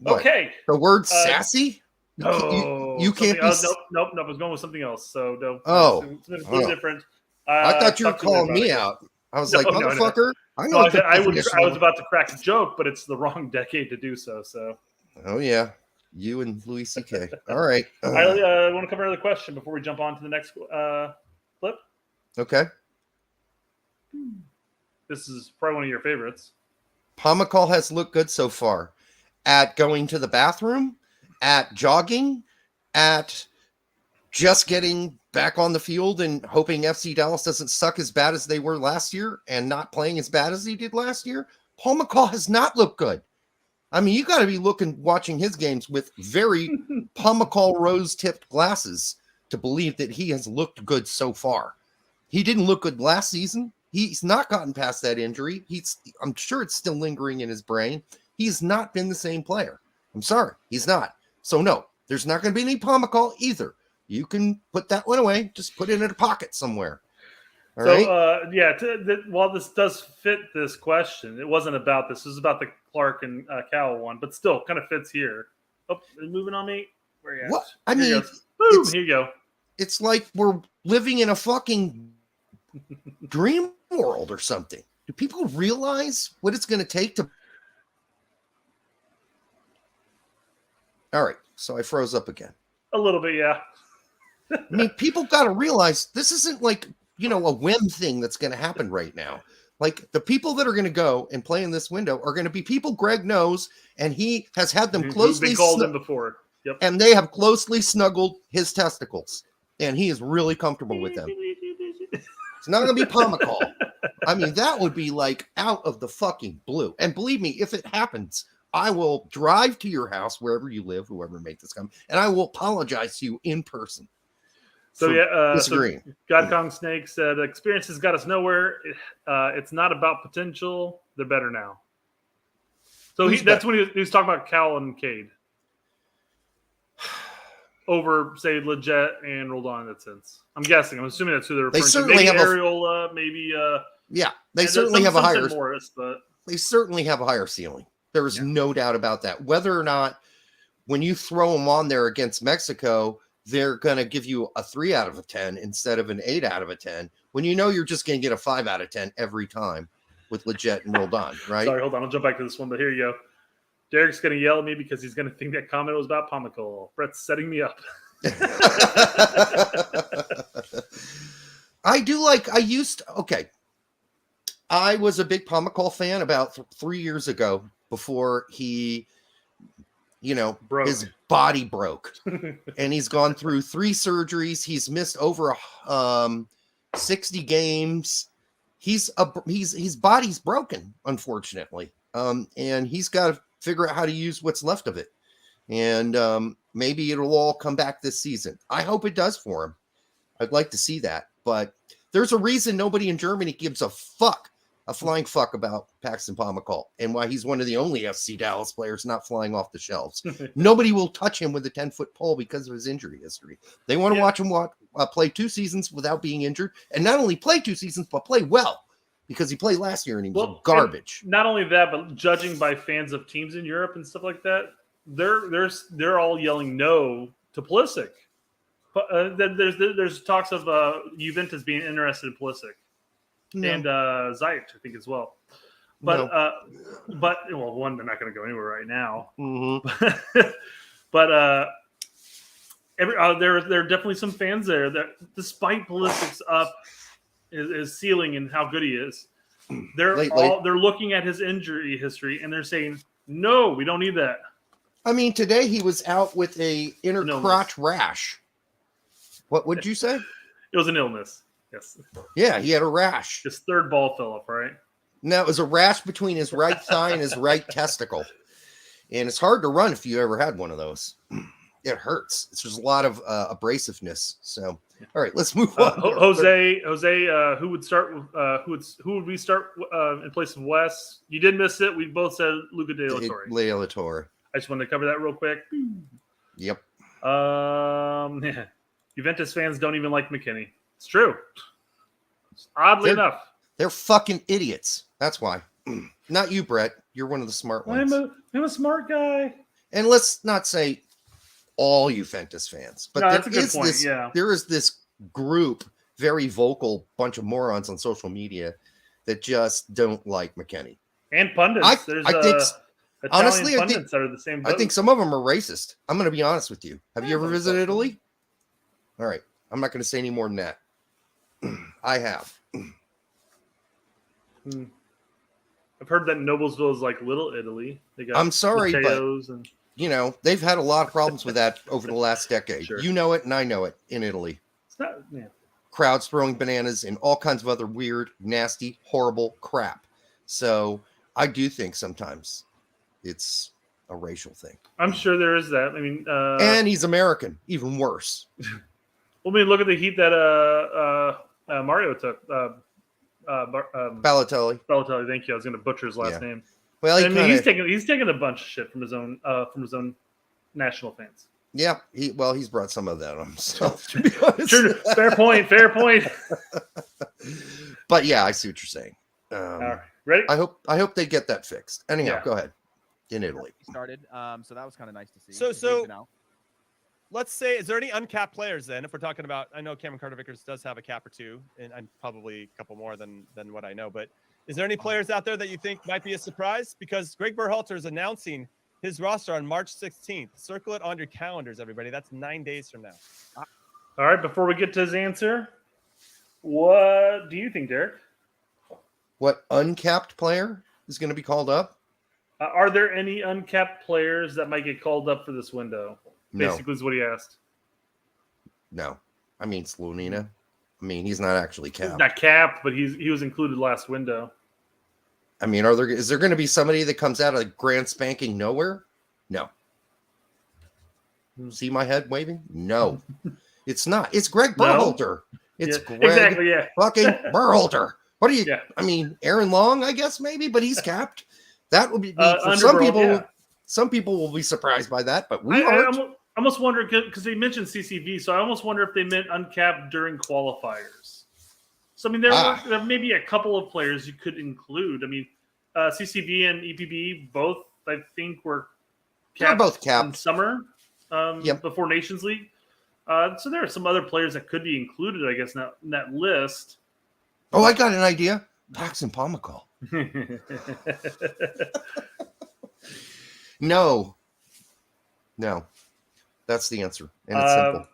okay, the word sassy. No, you can't be. Nope. I was going with something else. So no. It's a little different. I thought you were calling me out. I was like, motherfucker. No. I was about to crack a joke, but it's the wrong decade to do so. So. Oh yeah, you and Louis C.K. All right. I want to cover another question before we jump on to the next clip. Okay. This is probably one of your favorites. Pomacall has looked good so far at going to the bathroom, at jogging, at just getting back on the field and hoping FC Dallas doesn't suck as bad as they were last year and not playing as bad as he did last year. Paul McCall has not looked good. I mean, you got to be watching his games with very Paul McCall rose-tipped glasses to believe that he has looked good so far. He didn't look good last season. He's not gotten past that injury. I'm sure it's still lingering in his brain. He's not been the same player. I'm sorry, he's not. So no, there's not going to be any Pomacall either. You can put that one away. Just put it in a pocket somewhere. All right? While this does fit this question, it wasn't about this. This is about the Clark and Cowell one, but still kind of fits here. Oh, moving on me. Where are you at? What? I mean, boom, here you go. It's like we're living in a fucking dream world or something. Do people realize what it's going to take to... All right, so I froze up again. A little bit, yeah. I mean, people got to realize this isn't like, a whim thing that's going to happen right now. Like, the people that are going to go and play in this window are going to be people Gregg knows, and he has had them closely... They called him before. Yep. And they have closely snuggled his testicles, and he is really comfortable with them. It's not going to be Pomacall. I mean, that would be like out of the fucking blue. And believe me, if it happens, I will drive to your house, wherever you live, whoever made this come, and I will apologize to you in person. So disagreeing. So God Kong Snake said, "Experience has got us nowhere. It's not about potential. They're better now." So that's when he was talking about Cowell and Cade over, say, Leggett and Roldan in that sense. I'm guessing. I'm assuming that's who they're referring to. Certainly maybe have Ariola, maybe. Yeah, they certainly have a higher. Morris, but they certainly have a higher ceiling. There is no doubt about that. Whether or not, when you throw them on there against Mexico, they're going to give you a 3 out of a 10 instead of an 8 out of a 10, when you're just going to get a 5 out of 10 every time with Leggett and Roldan, right? Sorry, hold on. I'll jump back to this one, but here you go. Derek's going to yell at me because he's going to think that comment was about Pomacall. Brett's setting me up. I was a big Pomacall fan about 3 years ago before he, his body broke. And he's gone through 3 surgeries. He's missed over 60 games. His body's broken, unfortunately. And he's got to figure out how to use what's left of it. And maybe it'll all come back this season. I hope it does for him. I'd like to see that. But there's a reason nobody in Germany gives a flying fuck about Paxton Pomacall and why he's one of the only FC Dallas players not flying off the shelves. Nobody will touch him with a 10-foot pole because of his injury history. They want to watch him play 2 seasons without being injured, and not only play 2 seasons, but play well, because he played last year and he was garbage. Not only that, but judging by fans of teams in Europe and stuff like that, they're all yelling no to Pulisic. But there's talks of Juventus being interested in Pulisic. No. And Zayt, I think, as well. But one, they're not going to go anywhere right now. Mm-hmm. But there are definitely some fans there that, despite Pulisic's his ceiling and how good he is, they're looking at his injury history and they're saying, no, we don't need that. I mean, today he was out with a inner crotch rash. What would you say? It was an illness. Yes. Yeah, he had a rash. His third ball fell off, right? No, it was a rash between his right thigh and his right testicle. And it's hard to run if you ever had one of those. It hurts. It's just a lot of abrasiveness. So, all right, let's move on. Jose, who would start? Who would we start in place of Wes? You did miss it. We both said Luca De La Torre. De La Torre. I just wanted to cover that real quick. Yep. Yeah. Juventus fans don't even like McKennie. It's true. Oddly enough. They're fucking idiots. That's why. Not you, Brett. You're one of the smart ones. I'm a smart guy. And let's not say all Juventus fans, but that's a good point. There is this group, very vocal bunch of morons on social media that just don't like McKennie. And pundits. I think honestly, pundits are the same boat. I think some of them are racist. I'm going to be honest with you. Have you ever visited Italy? All right. I'm not going to say any more than that. I have. I've heard that Noblesville is like Little Italy. They got I'm sorry, but and... they've had a lot of problems with that over the last decade. Sure. You know it, and I know it in Italy. It's not, Crowds throwing bananas and all kinds of other weird, nasty, horrible crap. So I do think sometimes it's a racial thing. I'm sure there is that. I mean, and he's American, even worse. Well, I mean, look at the heat that Mario took Balotelli. Balotelli. Thank you. I was going to butcher his last name. Well, he's taking a bunch of shit from his own national fans. Yeah, he's brought some of that on himself, to be honest. True. Fair point. But yeah, I see what you're saying. All right, ready? I hope they get that fixed. Anyhow, go ahead. In Italy. Started. So that was kind of nice to see. So let's say, is there any uncapped players then? If we're talking about, I know Cameron Carter-Vickers does have a cap or two, and probably a couple more than what I know. But is there any players out there that you think might be a surprise? Because Gregg Berhalter is announcing his roster on March 16th. Circle it on your calendars, everybody. That's 9 days from now. All right. Before we get to his answer, what do you think, Derek? What uncapped player is going to be called up? Are there any uncapped players that might get called up for this window? Basically, is what he asked. No. I mean, Slonina. I mean, he's not actually capped. He's not capped, but he was included last window. I mean, is there going to be somebody that comes out of grand spanking nowhere? No. See my head waving? No. It's not. It's Gregg Berhalter. It's Gregg fucking Berhalter. What do you? Yeah. I mean, Aaron Long, I guess maybe, but he's capped. That would be for some people. Yeah. Some people will be surprised by that, but we aren't. I almost wonder because they mentioned CCV, so I almost wonder if they meant uncapped during qualifiers. So I mean, there may be a couple of players you could include. I mean, CCV and EPB both, I think, were capped. They're both capped in summer before Nations League. So there are some other players that could be included, I guess, in that list. Oh, I got an idea. Paxton Pomykal. No. That's the answer, and it's simple.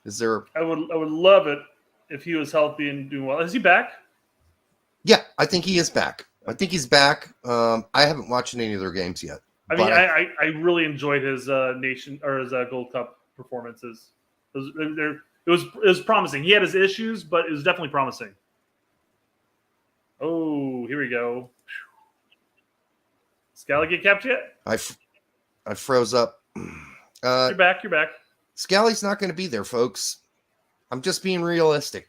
Is there? I would love it if he was healthy and doing well. Is he back? Yeah, I think he is back. I think he's back. I haven't watched any of their games yet. I mean, I really enjoyed his his Gold Cup performances. It was promising. He had his issues, but it was definitely promising. Oh, here we go. Scally get capped yet? I froze up. You're back. Scally's not going to be there, folks. I'm just being realistic.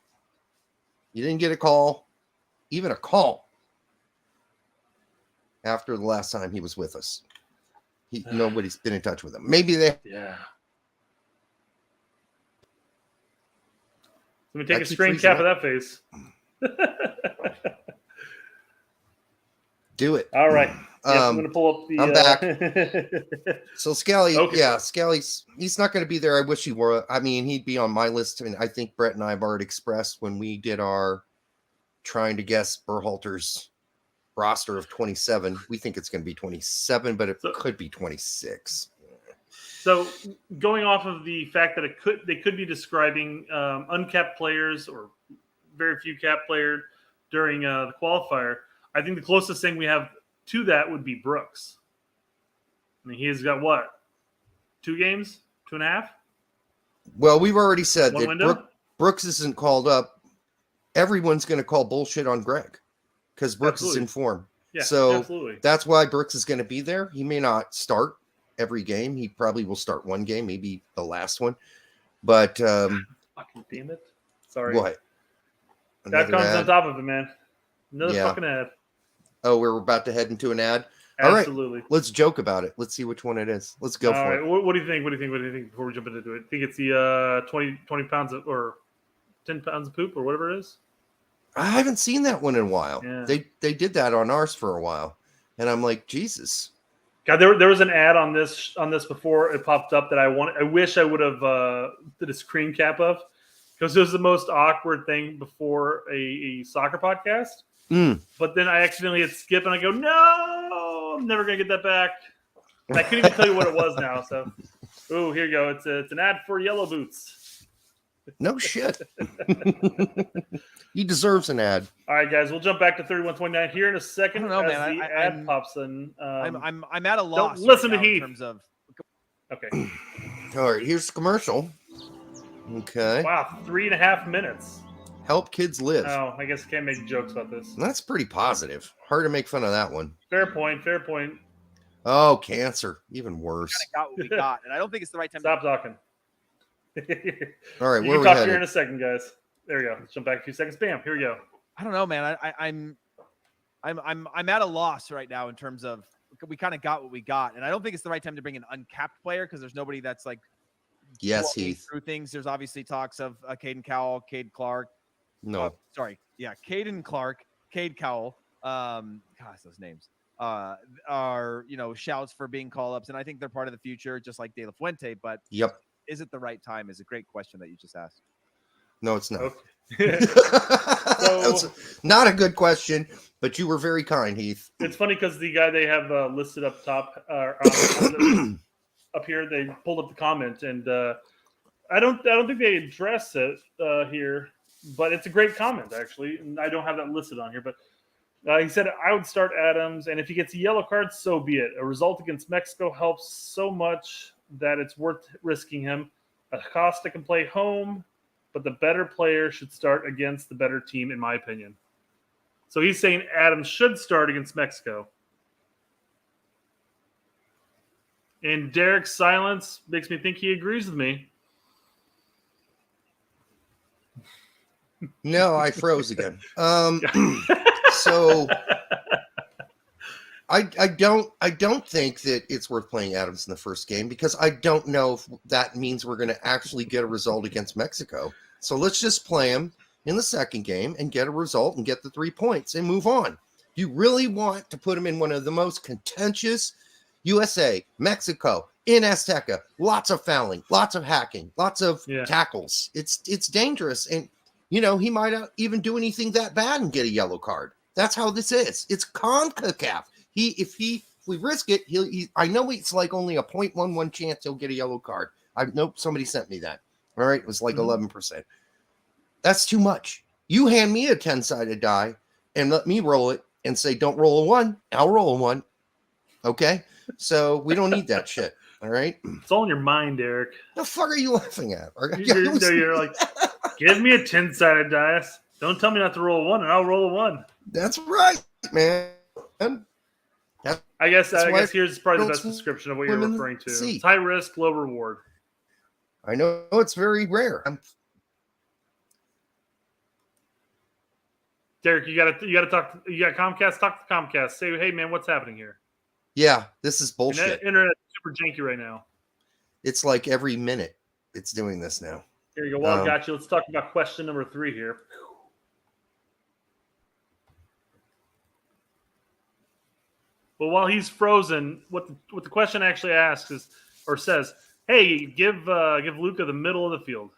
You didn't get a call, even a call, after the last time he was with us. Nobody's been in touch with him. Maybe they. Yeah. Let me take a screen cap of that face. Do it. All right. Yes, I'm going to pull up the. I'm back. So Scally, Scally's he's not going to be there. I wish he were. I mean, he'd be on my list. And I think Brett and I have already expressed when we did our trying to guess Berhalter's roster of 27. We think it's going to be 27, but it could be 26. So going off of the fact that they could be describing uncapped players or very few capped players during the qualifier. I think the closest thing we have to that would be Brooks. I mean, he has got what? 2 games? 2.5? Well, we've already said that Brooks isn't called up. Everyone's going to call bullshit on Gregg because Brooks is in form. Yeah, so absolutely. That's why Brooks is going to be there. He may not start every game. He probably will start one game, maybe the last one. But fucking damn it. Sorry. What? That comes on top of it, man. Another fucking ad. Oh, we're about to head into an ad? Absolutely. All right, let's joke about it. Let's see which one it is. Let's go for it. What do you think? What do you think before we jump into it? I think it's the 20 pounds or 10 pounds of poop or whatever it is. I haven't seen that one in a while. Yeah. They did that on ours for a while. And I'm like, Jesus. God, there was an ad on this before it popped up that I wish I would have did a screen cap of, because it was the most awkward thing before a soccer podcast. But then I accidentally hit skip and I go, no, I'm never gonna get that back. And I couldn't even tell you what it was now. So, here you go. It's an ad for Yellow Boots. No shit. He deserves an ad. All right, guys, we'll jump back to 31-29 here in a second. I don't know, man. The ad pops in. I'm at a loss. Don't listen to Heath. In terms of... Okay. All right, here's the commercial. Okay. Wow, 3.5 minutes. Help kids live. Oh, I guess I can't make jokes about this. That's pretty positive. Hard to make fun of that one. Fair point. Oh, cancer. Even worse. We got what we got, and I don't think it's the right time. Stop talking. All right, you can talk here in a second, guys. There we go. Let's jump back a few seconds. Bam. Here we go. I don't know, man. I'm at a loss right now in terms of we kind of got what we got, and I don't think it's the right time to bring an uncapped player because there's nobody that's like Heath. through things. There's obviously talks of Caden Cowell, Cade Clark. Caden Clark, Cade Cowell. Gosh, those names are shouts for being call-ups, and I think they're part of the future, just like De La Fuente. But is it the right time? Is a great question that you just asked. No, it's not. Okay. So, not a good question, but you were very kind, Heath. It's funny because the guy they have listed up top, up here, they pulled up the comment, and I don't think they address it here, but it's a great comment actually, and I don't have that listed on here, but he said I would start Adams, and if he gets a yellow card, so be it. A result against Mexico helps so much that it's worth risking him. Acosta can play home, but the better player should start against the better team, in my opinion. So he's saying Adams should start against Mexico. And Derek's silence makes me think he agrees with me. No, I froze again. So I don't think that it's worth playing Adams in the first game because I don't know if that means we're going to actually get a result against Mexico. So let's just play him in the second game and get a result and get the 3 points and move on. You really want to put him in one of the most contentious USA, Mexico, in Azteca, lots of fouling, lots of hacking, lots of tackles. It's dangerous. And, he might not even do anything that bad and get a yellow card. That's how this is. It's CONCACAF. If we risk it, I know it's like only a 0.11 chance he'll get a yellow card. Somebody sent me that. All right, it was like 11%. That's too much. You hand me a 10-sided die and let me roll it and say, don't roll a 1. I'll roll a 1. Okay? So we don't need that shit. All right? It's all in your mind, Eric. The fuck are you laughing at? You're like, give me a 10-sided dice. Don't tell me not to roll a 1, and I'll roll a 1. That's right, man. I guess here's probably the best description of what you're referring to. It's high risk, low reward. I know it's very rare. Derek, you gotta talk. You got Comcast. Talk to Comcast. Say, hey man, what's happening here? Yeah, this is bullshit. Internet super janky right now. It's like every minute it's doing this now. Here you go. Well, I got you. Let's talk about question number 3 here. Well, while he's frozen, what the question actually asks says, hey, give Luka the middle of the field.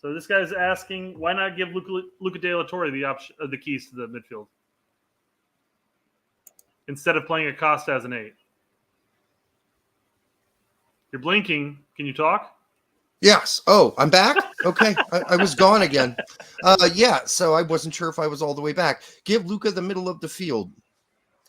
So this guy's asking, why not give Luka De La Torre the keys to the midfield instead of playing Acosta as an 8? You're blinking. Can you talk? Yes. Oh, I'm back? Okay. I was gone again. So I wasn't sure if I was all the way back. Give Luka the middle of the field.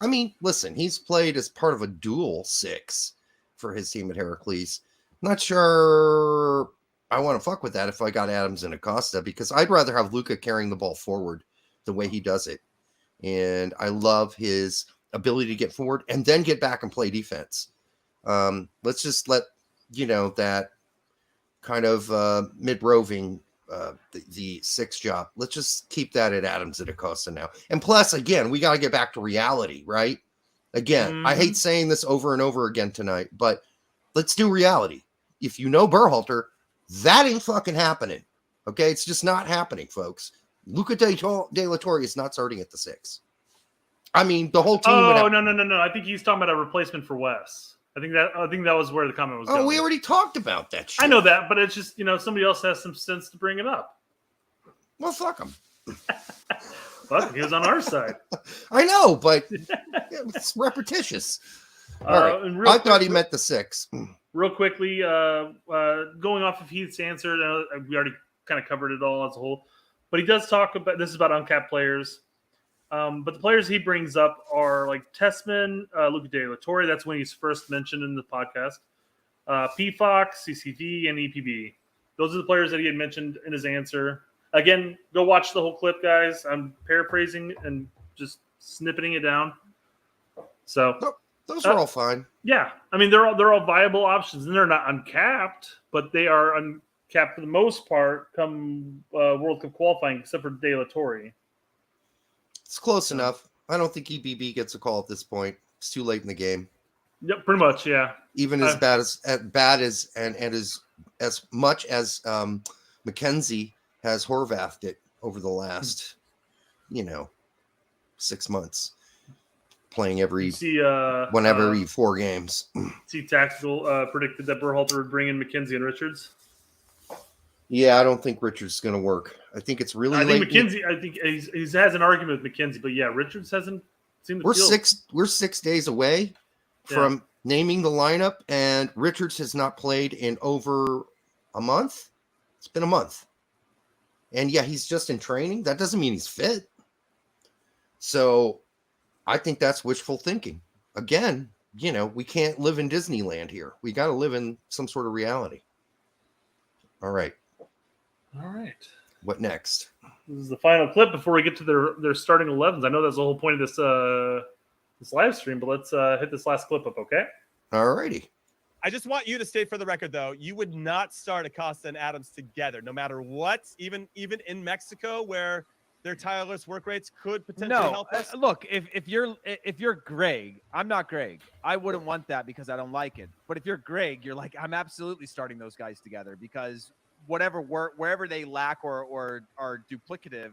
I mean, listen, he's played as part of a dual 6 for his team at Heracles. Not sure I want to fuck with that if I got Adams and Acosta because I'd rather have Luka carrying the ball forward the way he does it. And I love his ability to get forward and then get back and play defense. Let's just let, that kind of mid-roving, the 6 job. Let's just keep that at Adams and Acosta now. And plus, again, we got to get back to reality, right? Again, I hate saying this over and over again tonight, but let's do reality. If you know Berhalter, that ain't fucking happening. Okay? It's just not happening, folks. Luka De La Torre is not starting at the 6. I mean, the whole team. Oh, no. I think he's talking about a replacement for Wes. I think that was where the comment was going. Oh, we already talked about that shit. I know that, but it's just, somebody else has some sense to bring it up. Well, fuck him. Fuck, he was on our side. I know, but it's repetitious. All right. I thought he meant the 6. Real quickly, going off of Heath's answer, we already kind of covered it all as a whole, but he does talk about, this is about uncapped players. But the players he brings up are like Tessman, Luka De La Torre. That's when he's first mentioned in the podcast. PFOX, CCV, and EPB. Those are the players that he had mentioned in his answer. Again, go watch the whole clip, guys. I'm paraphrasing and just snippeting it down. So those are all fine. Yeah, I mean they're all viable options, and they're not uncapped, but they are cap for the most part come World Cup qualifying, except for De La Torre. It's close enough. I don't think EBB gets a call at this point. It's too late in the game. Yep, pretty much, yeah. Even as bad as as much as McKenzie has Horvathed it over the last, 6 months, playing every 4 games. See, Tactical predicted that Berhalter would bring in McKenzie and Richards. Yeah, I don't think Richards is going to work. I think it's really. I think McKenzie. I think he has an argument with McKenzie, but yeah, Richards hasn't seen the field. We're 6 days away from naming the lineup, and Richards has not played in over a month. It's been a month, and yeah, he's just in training. That doesn't mean he's fit. So, I think that's wishful thinking. Again, we can't live in Disneyland here. We got to live in some sort of reality. All right. What next? This is the final clip before we get to their starting 11s. I know that's the whole point of this live stream, but let's hit this last clip up, okay? All righty. I just want you to state for the record, though, you would not start Acosta and Adams together, no matter what, even in Mexico, where their tireless work rates could potentially help us. Look, if you're Gregg, I'm not Gregg. I wouldn't want that because I don't like it. But if you're Gregg, you're like, I'm absolutely starting those guys together because wherever they lack or are duplicative,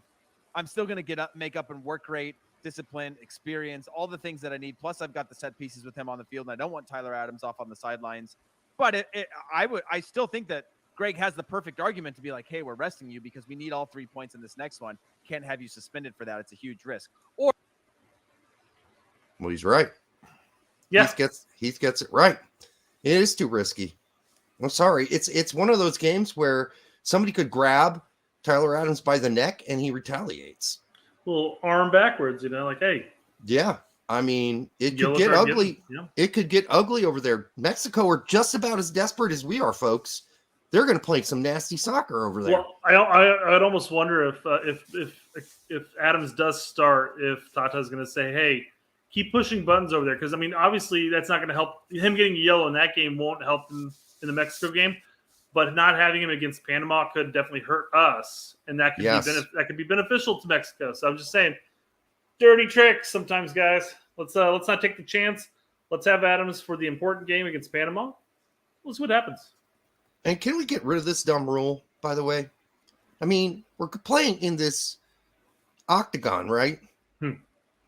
I'm still going to make up in work rate, discipline, experience, all the things that I need. Plus, I've got the set pieces with him on the field, and I don't want Tyler Adams off on the sidelines. But I still think that Gregg has the perfect argument to be like, hey, we're resting you because we need all 3 points in this next one. Can't have you suspended for that. It's a huge risk. Well, he's right. Yeah, Heath gets it right. It is too risky. I'm sorry. It's one of those games where somebody could grab Tyler Adams by the neck and he retaliates. Little arm backwards, like, hey. Yeah. I mean, it could get ugly. It could get ugly over there. Mexico are just about as desperate as we are, folks. They're going to play some nasty soccer over there. Well, I'd almost wonder if Adams does start, if Tata's going to say, hey, keep pushing buttons over there. Because, I mean, obviously that's not going to help. Him getting yellow in that game won't help him in the Mexico game. But not having him against Panama could definitely hurt us. And that could be beneficial to Mexico. So I'm just saying, dirty tricks sometimes, guys. Let's not take the chance. Let's have Adams for the important game against Panama. We'll see what happens. And can we get rid of this dumb rule, by the way? I mean, we're playing in this octagon, right?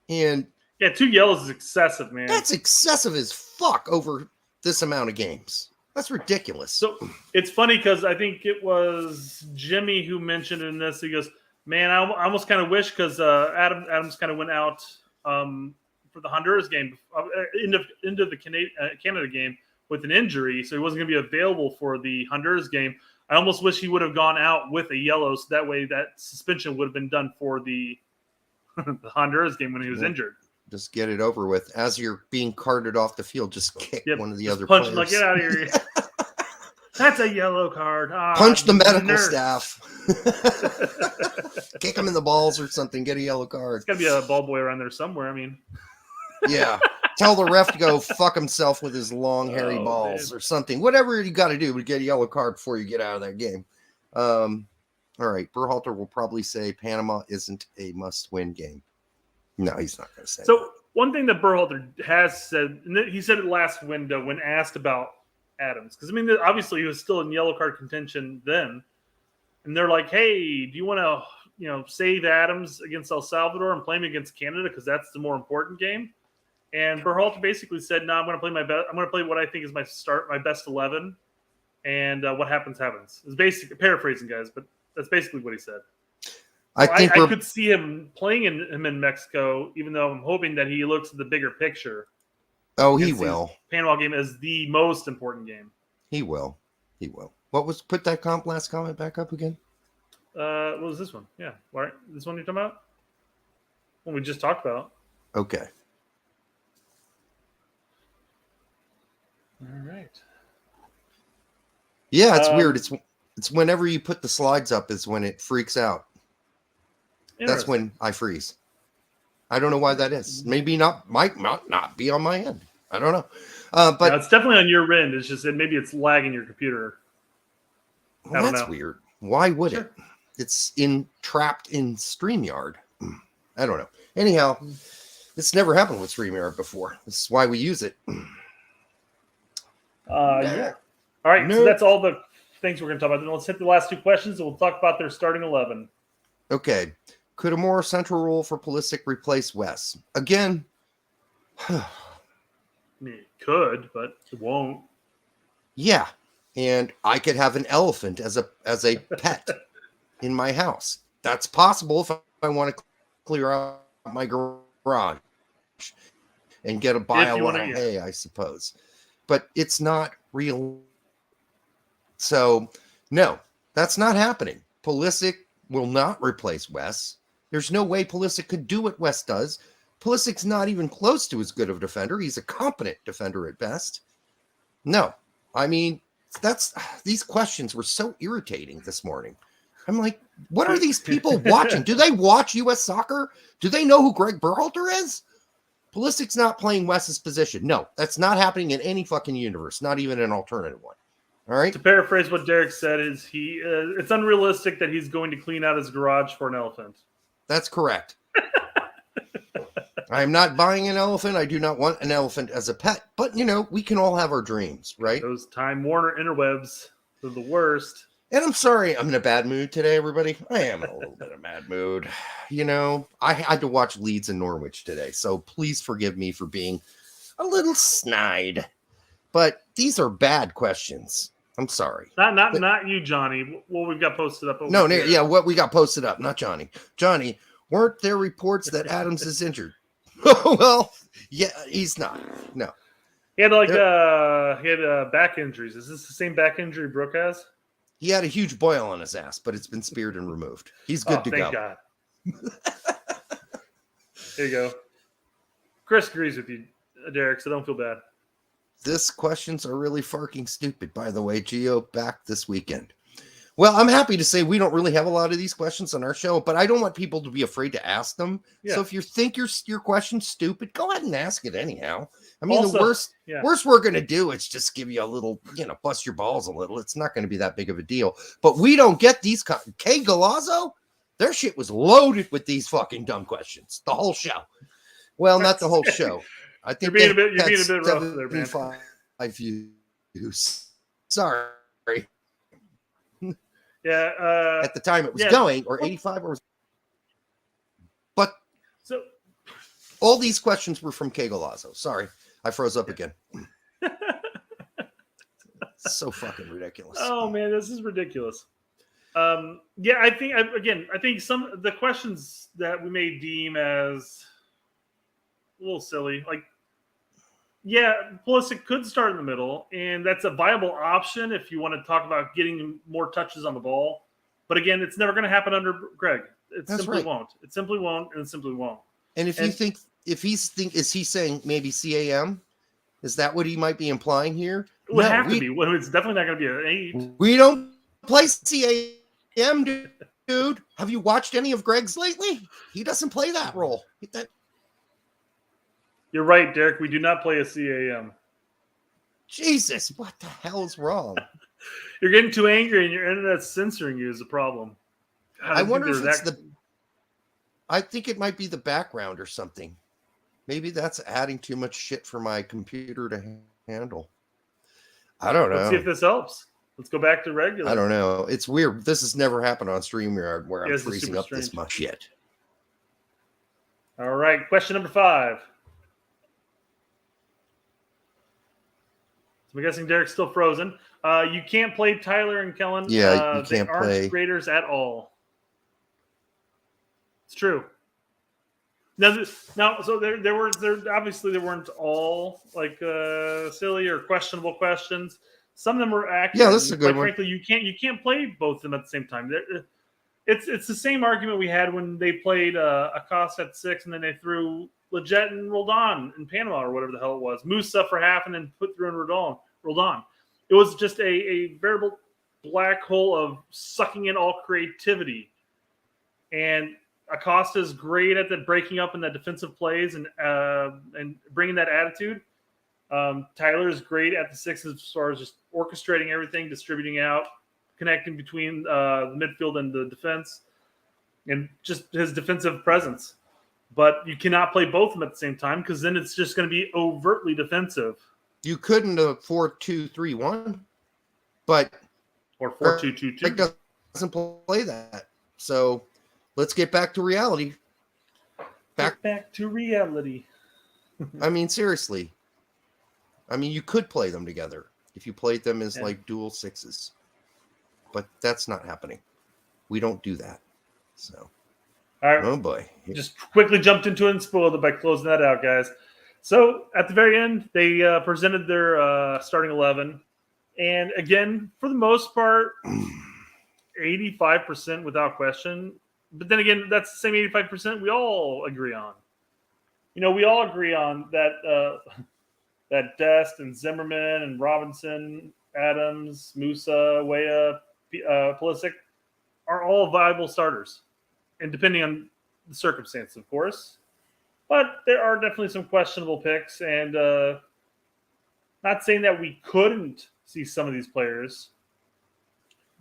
And yeah, 2 yellows is excessive, man. That's excessive as fuck over this amount of games. That's ridiculous. So it's funny because I think it was Jimmy who mentioned in this. He goes, man, I almost kind of wish because Adams kind of went out for the Honduras game, into the Canada game with an injury, so he wasn't going to be available for the Honduras game. I almost wish he would have gone out with a yellow, so that way that suspension would have been done for the Honduras game when he was injured. Just get it over with. As you're being carted off the field, just kick one of the other punch players. Him like, get out of here. That's a yellow card. Punch the medical staff. Kick him in the balls or something. Get a yellow card. It's got to be a ball boy around there somewhere. I mean. Yeah. Tell the ref to go fuck himself with his long, hairy balls or something. Whatever you got to do to get a yellow card before you get out of that game. All right. Berhalter will probably say Panama isn't a must-win game. No, he's not going to say So one thing that Berhalter has said, and he said it last window when asked about Adams, because, I mean, obviously he was still in yellow card contention then. And they're like, hey, do you want to, save Adams against El Salvador and play him against Canada because that's the more important game? And Berhalter basically said, no, I'm going to play my best. I'm going to play what I think is my best 11. And what happens. It's basically paraphrasing, guys, but that's basically what he said. I could see him playing him in Mexico, even though I'm hoping that he looks at the bigger picture. Oh, he will. Panama game is the most important game. He will. Put that last comment back up again? What was this one? Yeah. All right. This one you're talking about? One we just talked about. Okay. All right. Yeah, it's weird. It's whenever you put the slides up is when it freaks out. That's when I freeze. I don't know why that is. Maybe might not be on my end. I don't know. But it's definitely on your end. It's just that maybe it's lagging your computer. Well, that's know. weird. Why would it? It's trapped in StreamYard. I don't know. Anyhow, this never happened with StreamYard before. This is why we use it. Yeah. All right, so that's all the things we're going to talk about. Then let's hit the last two questions, and we'll talk about their starting 11. Okay. Could a more central role for Pulisic replace Wes? Again, I mean, it could, but it won't. yeah. And I could have an elephant as a pet in my house. That's possible if I want to clear out my garage and buy a lot of hay, I suppose. But it's not real. So, no, that's not happening. Pulisic will not replace Wes. There's no way Pulisic could do what Wes does. Pulisic's not even close to as good of a defender. He's a competent defender at best. No, I mean, these questions were so irritating this morning. I'm like, what are these people watching? Do they watch U.S. soccer? Do they know who Gregg Berhalter is? Pulisic's not playing Wes's position. No, that's not happening in any fucking universe, not even an alternative one. All right? To paraphrase what Derek said, is it's unrealistic that he's going to clean out his garage for an elephant. That's correct. I am not buying an elephant. I do not want an elephant as a pet. But, we can all have our dreams, right? Those Time Warner interwebs are the worst. And I'm sorry I'm in a bad mood today, everybody. I am in a little bit of a bad mood. I had to watch Leeds and Norwich today, so please forgive me for being a little snide. But these are bad questions. I'm sorry. Not you, Johnny. What we've got posted up. No, yeah, what we got posted up, not Johnny. Johnny, weren't there reports that Adams is injured? Well, yeah, he's not. No. He had back injuries. Is this the same back injury Brooke has? He had a huge boil on his ass, but it's been speared and removed. He's good to go. Thank God. There you go. Chris agrees with you, Derek, so don't feel bad. This questions are really fucking stupid, by the way. Gio back this weekend. Well, I'm happy to say we don't really have a lot of these questions on our show, but I don't want people to be afraid to ask them. Yeah. So if you think your question's stupid, go ahead and ask it anyhow. I mean, also, the worst we're going to do is just give you a little, bust your balls a little. It's not going to be that big of a deal. But we don't get these. Que Golazo, their shit was loaded with these fucking dumb questions. The whole show. Well, not the whole show. I think you're being a bit rough there, man. 5 views. Sorry. Yeah. At the time it was going, or 85, or but so all these questions were from Que Golazo. Sorry, I froze up again. So fucking ridiculous. Oh man, this is ridiculous. I think some of the questions that we may deem as a little silly, like, Pulisic could start in the middle, and that's a viable option if you want to talk about getting more touches on the ball. But again, it's never going to happen under Gregg. It simply won't. It simply won't, and it simply won't. And is he saying maybe CAM? Is that what he might be implying here? It would have to be. Well, it's definitely not going to be an 8. We don't play CAM, dude. Have you watched any of Gregg's lately? He doesn't play that role. You're right, Derek. We do not play a CAM. Jesus, what the hell is wrong? You're getting too angry and your internet's censoring you is the problem. God, I wonder if it's I think it might be the background or something. Maybe that's adding too much shit for my computer to handle. I don't know. Let's see if this helps. Let's go back to regular. I don't know. It's weird. This has never happened on StreamYard where I'm freezing up this much shit. All right. Question number 5. So I'm guessing Derek's still frozen. You can't play Tyler and Kellen. Yeah, you can't they aren't graders at all. It's true. Now, so there obviously there weren't all like silly or questionable questions. Some of them were accurate. Yeah, this is a good one. Frankly, you can't play both of them at the same time. It's the same argument we had when they played Acosta at 6, and then they threw Leggett and Roldan in Panama or whatever the hell it was. Musa for half, and then put through in Roldan. It was just a veritable black hole of sucking in all creativity. And Acosta's great at the breaking up in the defensive plays and bringing that attitude. Tyler is great at the 6 as far as just orchestrating everything, distributing out, connecting between the midfield and the defense, and just his defensive presence. But you cannot play both of them at the same time because then it's just going to be overtly defensive. You couldn't 4-2-3-1, but or 4-2-2-2. Greg doesn't play that. So let's get back to reality. Back to reality. I mean, seriously. I mean, you could play them together if you played them as like dual sixes, but that's not happening. We don't do that. So, all right. Oh boy. Just quickly jumped into it and spoiled it by closing that out, guys. So at the very end, they presented their starting 11. And again, for the most part, 85% without question. But then again, that's the same 85% we all agree on. You know, we all agree on that that Dest and Zimmerman and Robinson, Adams, Musa, Weah, Pulisic are all viable starters. And depending on the circumstance, of course. But there are definitely some questionable picks. And not saying that we couldn't see some of these players.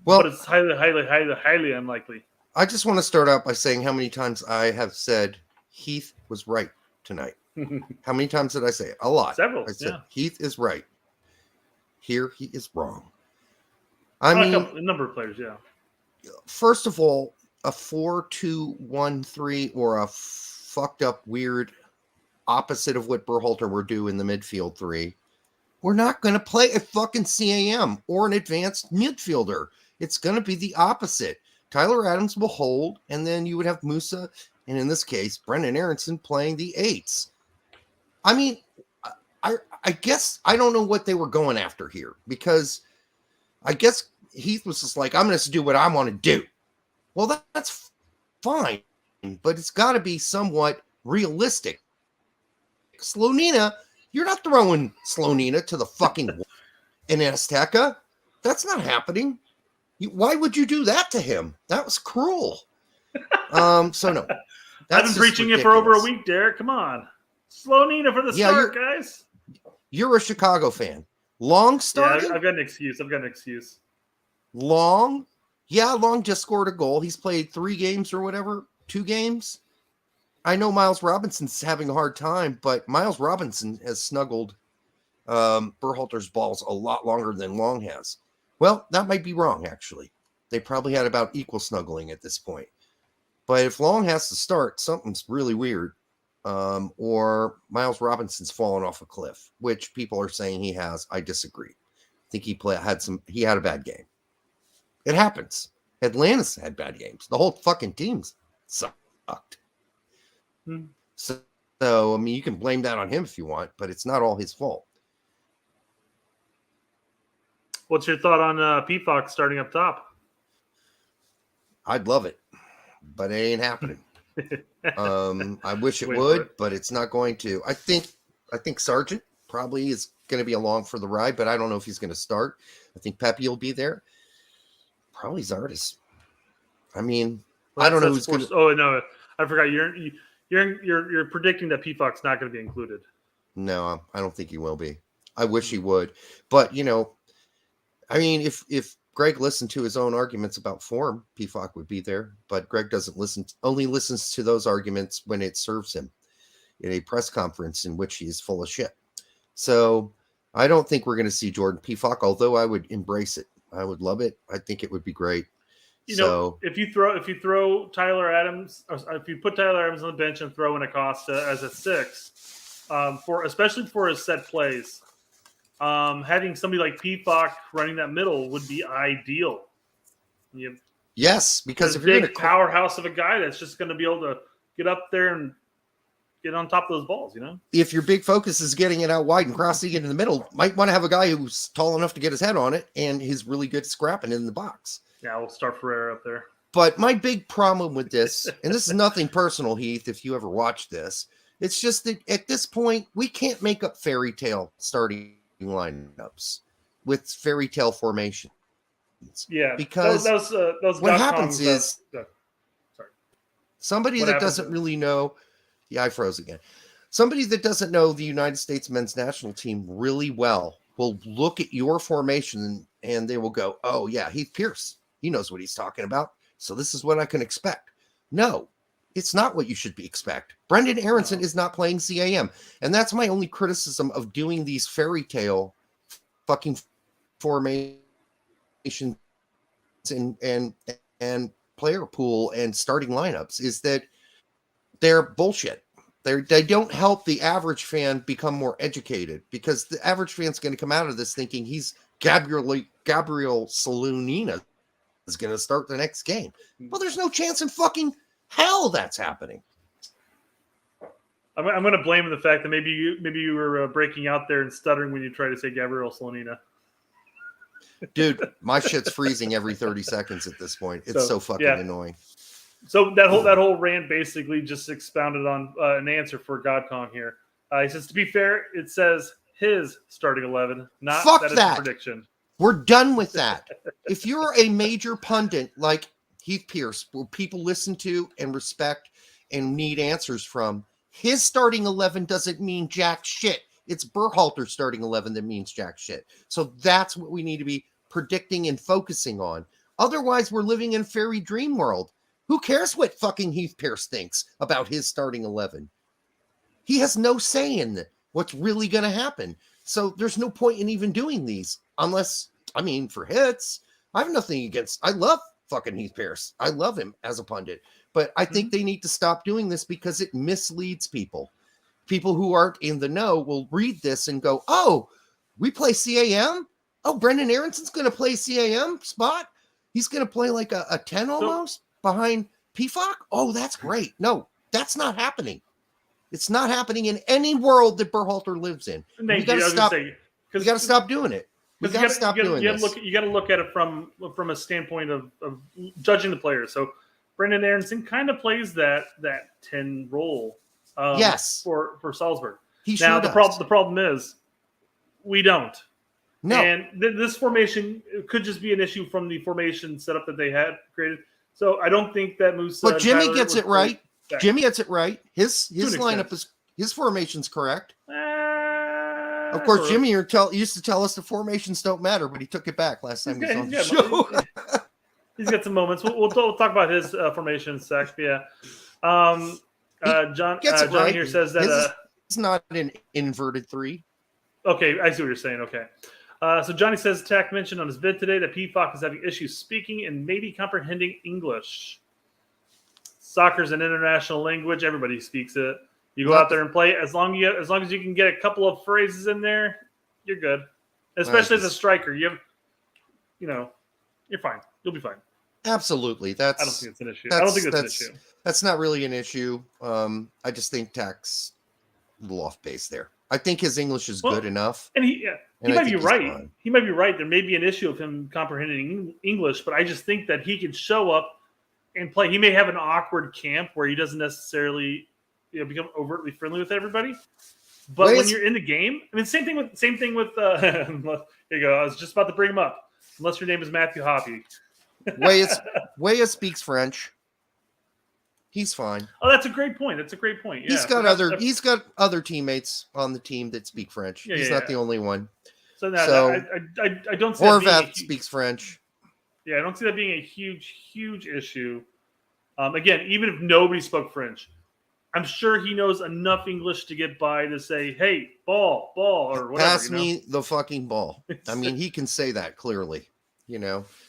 Well, but it's highly unlikely. I just want to start out by saying how many times I have said Heath was right tonight. How many times did I say it? A lot. Several. I said yeah. Heath is right. Here he is wrong. I mean, a number of players, yeah. First of all, a 4-2-1-3 or a fucked up weird opposite of what Berhalter were doing in the midfield three. We're not going to play a fucking CAM or an advanced midfielder. It's going to be the opposite. Tyler Adams will hold, and then you would have Musa, and in this case, Brendan Aronson playing the eights. I mean, I guess I don't know what they were going after here, because I guess Heath was just like, I'm going to do what I want to do. Well, that's fine, but it's got to be somewhat realistic. Slonina, you're not throwing Slonina to the fucking in Azteca. That's not happening. Why would you do that to him? That was cruel. So no. I've been preaching it for over a week, Derek. Come on. Slonina for the start, guys. You're a Chicago fan. Long starting? Yeah, I've got an excuse. Long? Yeah, Long just scored a goal. He's played 3 games or whatever, 2 games. I know Miles Robinson's having a hard time, but Miles Robinson has snuggled Berhalter's balls a lot longer than Long has. Well, that might be wrong, actually. They probably had about equal snuggling at this point. But if Long has to start, something's really weird. Or Miles Robinson's fallen off a cliff, which people are saying he has. I disagree. I think he had a bad game. It happens. Atlanta's had bad games. The whole fucking team's sucked. So, I mean, you can blame that on him if you want, but it's not all his fault. What's your thought on PFOX starting up top? I'd love it, but it ain't happening. I wish it would, but it's not going to. I think Sargent probably is going to be along for the ride, but I don't know if he's going to start. I think Pepe will be there. Probably Zardes. I mean, I don't know who's going to. Oh no, I forgot. You're predicting that PFOX not going to be included. No, I don't think he will be. I wish he would, but I mean, if Gregg listened to his own arguments about form, PFOC would be there, but Gregg doesn't only listens to those arguments when it serves him in a press conference in which he is full of shit. So I don't think we're going to see Jordan PFOC, although I would embrace it. I would love it. I think it would be great. If you throw Tyler Adams, if you put Tyler Adams on the bench and throw in Acosta as a 6, especially for his set plays, having somebody like PFOC running that middle would be ideal. Yes, because if you're you're a big powerhouse of a guy that's just going to be able to get up there and get on top of those balls, If your big focus is getting it out wide and crossing it in the middle, might want to have a guy who's tall enough to get his head on it and he's really good scrapping in the box. Yeah, we'll start Ferreira up there. But my big problem with this, and this is nothing personal, Heath, if you ever watch this, it's just that at this point, we can't make up fairy tale starting lineups with fairy tale formations. Yeah, because those what happens is somebody that doesn't really know. Yeah, I froze again. Somebody that doesn't know the United States men's national team really well will look at your formation and they will go, oh, yeah, Heath Pearce. He knows what he's talking about. So this is what I can expect. No, it's not what you should expect. Brendan Aronson is not playing CAM. And that's my only criticism of doing these fairy tale fucking formations and player pool and starting lineups is that they're bullshit. They don't help the average fan become more educated, because the average fan's going to come out of this thinking he's Gabriel Salunina is going to start the next game. Well, there's no chance in fucking hell that's happening. I'm going to blame the fact that maybe you were breaking out there and stuttering when you try to say Gabriel Salonina. Dude, my shit's freezing every 30 seconds at this point. It's so fucking annoying. So that whole rant basically just expounded on an answer for Godkong here. He says, to be fair, it says his starting 11, not Fuck that it's that. a prediction. We're done with that. If you're a major pundit like Heath Pearce, who people listen to and respect and need answers from, his starting 11 doesn't mean jack shit. It's Berhalter's starting 11 that means jack shit. So that's what we need to be predicting and focusing on. Otherwise, we're living in fairy dream world. Who cares what fucking Heath Pearce thinks about his starting 11? He has no say in what's really going to happen. So there's no point in even doing these unless, I mean, for hits, I have nothing against, I love fucking Heath Pearce. I love him as a pundit, but I think they need to stop doing this because it misleads people. People who aren't in the know will read this and go, oh, we play CAM? Oh, Brendan Aronson's going to play CAM spot? He's going to play like a 10 almost behind PFOC? Oh, that's great. No, that's not happening. It's not happening in any world that Berhalter lives in. We got to stop. We got to stop doing it. We got to stop doing this. You got to look at it from a standpoint of judging the players. So Brendan Aronson kind of plays that 10 role. Yes, for Salzburg. He sure does. The problem is we don't. No, and this formation could just be an issue from the formation setup that they had created. So I don't think that Musa. But Jimmy gets it right. Jimmy gets it right. His lineup is, his formation's correct. Of course, Jimmy used to tell us the formations don't matter, but he took it back last time he was on the show. He's got some moments. We'll talk about his formation in a sec. Yeah. John right. here says that it's not an inverted 3. Okay, I see what you're saying. Okay. So Johnny says Tack mentioned on his vid today that PFOC is having issues speaking and maybe comprehending English. Soccer's an international language. Everybody speaks it. You go out there and play. As long as you can get a couple of phrases in there, you're good. Especially as a striker, you're fine. You'll be fine. Absolutely. I don't think it's an issue. I don't think that's an issue. That's not really an issue. I just think Tack's a little off base there. I think his English is good enough. And he might be right. Fine. He might be right. There may be an issue of him comprehending English, but I just think that he can show up and play. He may have an awkward camp where he doesn't necessarily become overtly friendly with everybody. But when you're in the game, I mean, same thing with here you go. I was just about to bring him up. Unless your name is Matthew Hoppy. Weah speaks French. He's fine. Oh, that's a great point. Yeah, he's got other teammates on the team that speak French. He's not the only one. So I don't see Horvath speaks French. Yeah, I don't see that being a huge issue. Again, even if nobody spoke French, I'm sure he knows enough English to get by to say, "Hey, ball," or whatever. Pass me the fucking ball. I mean, he can say that clearly.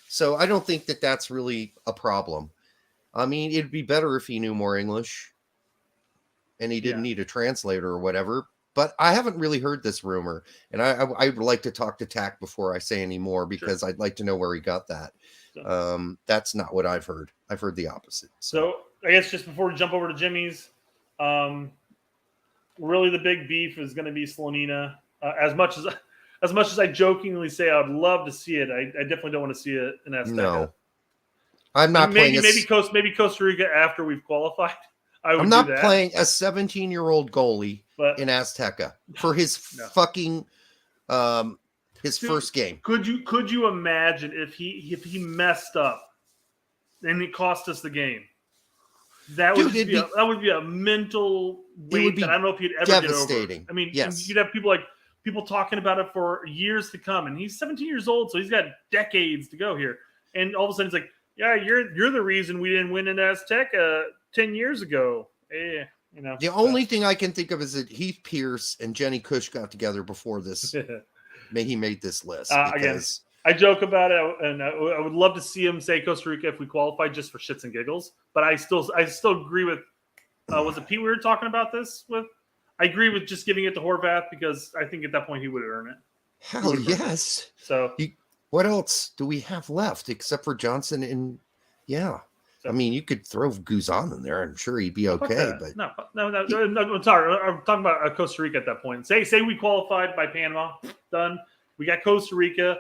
So I don't think that that's really a problem. I mean, it'd be better if he knew more English and he didn't need a translator or whatever. But I haven't really heard this rumor. And I'd like to talk to Tack before I say any more because I'd like to know where he got that. That's not what I've heard. I've heard the opposite. So I guess just before we jump over to Jimmy's, really the big beef is going to be Slonina. As much as I jokingly say I would love to see it, I definitely don't want to see it in Azteca. No. I'm not playing. Maybe Costa Rica after we've qualified. I'm not playing a 17-year-old goalie in Azteca for his fucking his first game. Could you imagine if he messed up and it cost us the game? That would be a mental weight that I don't know if he'd ever devastating. get over. I mean, yes. you'd have people like people talking about it for years to come. And he's 17 years old, so he's got decades to go here. And all of a sudden, it's like, yeah, you're the reason we didn't win in Azteca 10 years ago. The only thing I can think of is that Heath, Pearce, and Jenny Cush got together before this. He made this list. Again, I joke about it, and I would love to see him say Costa Rica if we qualified just for shits and giggles. But I still agree with. Was it Pete we were talking about this with? I agree with just giving it to Horvath because I think at that point he would earn it. Hell yes. So what else do we have left except for Johnson and I mean, you could throw Guzan in there. I'm sure he'd be okay. But no, I'm sorry. I'm talking about Costa Rica at that point. Say we qualified by Panama. Done. We got Costa Rica.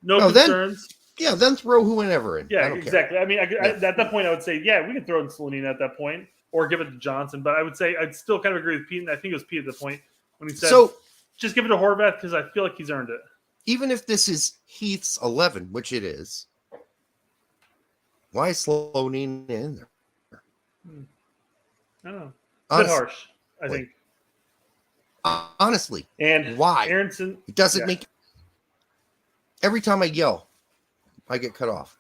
No concerns. Then throw whoever in. Yeah, exactly. Care. I mean, at that point, I would say, we can throw in Slonina at that point or give it to Johnson. But I would say I'd still kind of agree with Pete. And I think it was Pete at the point when he said, just give it to Horvath because I feel like he's earned it. Even if this is Heath's 11, which it is, why is Slonina in there? I don't know. A bit harsh, I think. Honestly. And why? Aronson. It doesn't make. Every time I yell, I get cut off.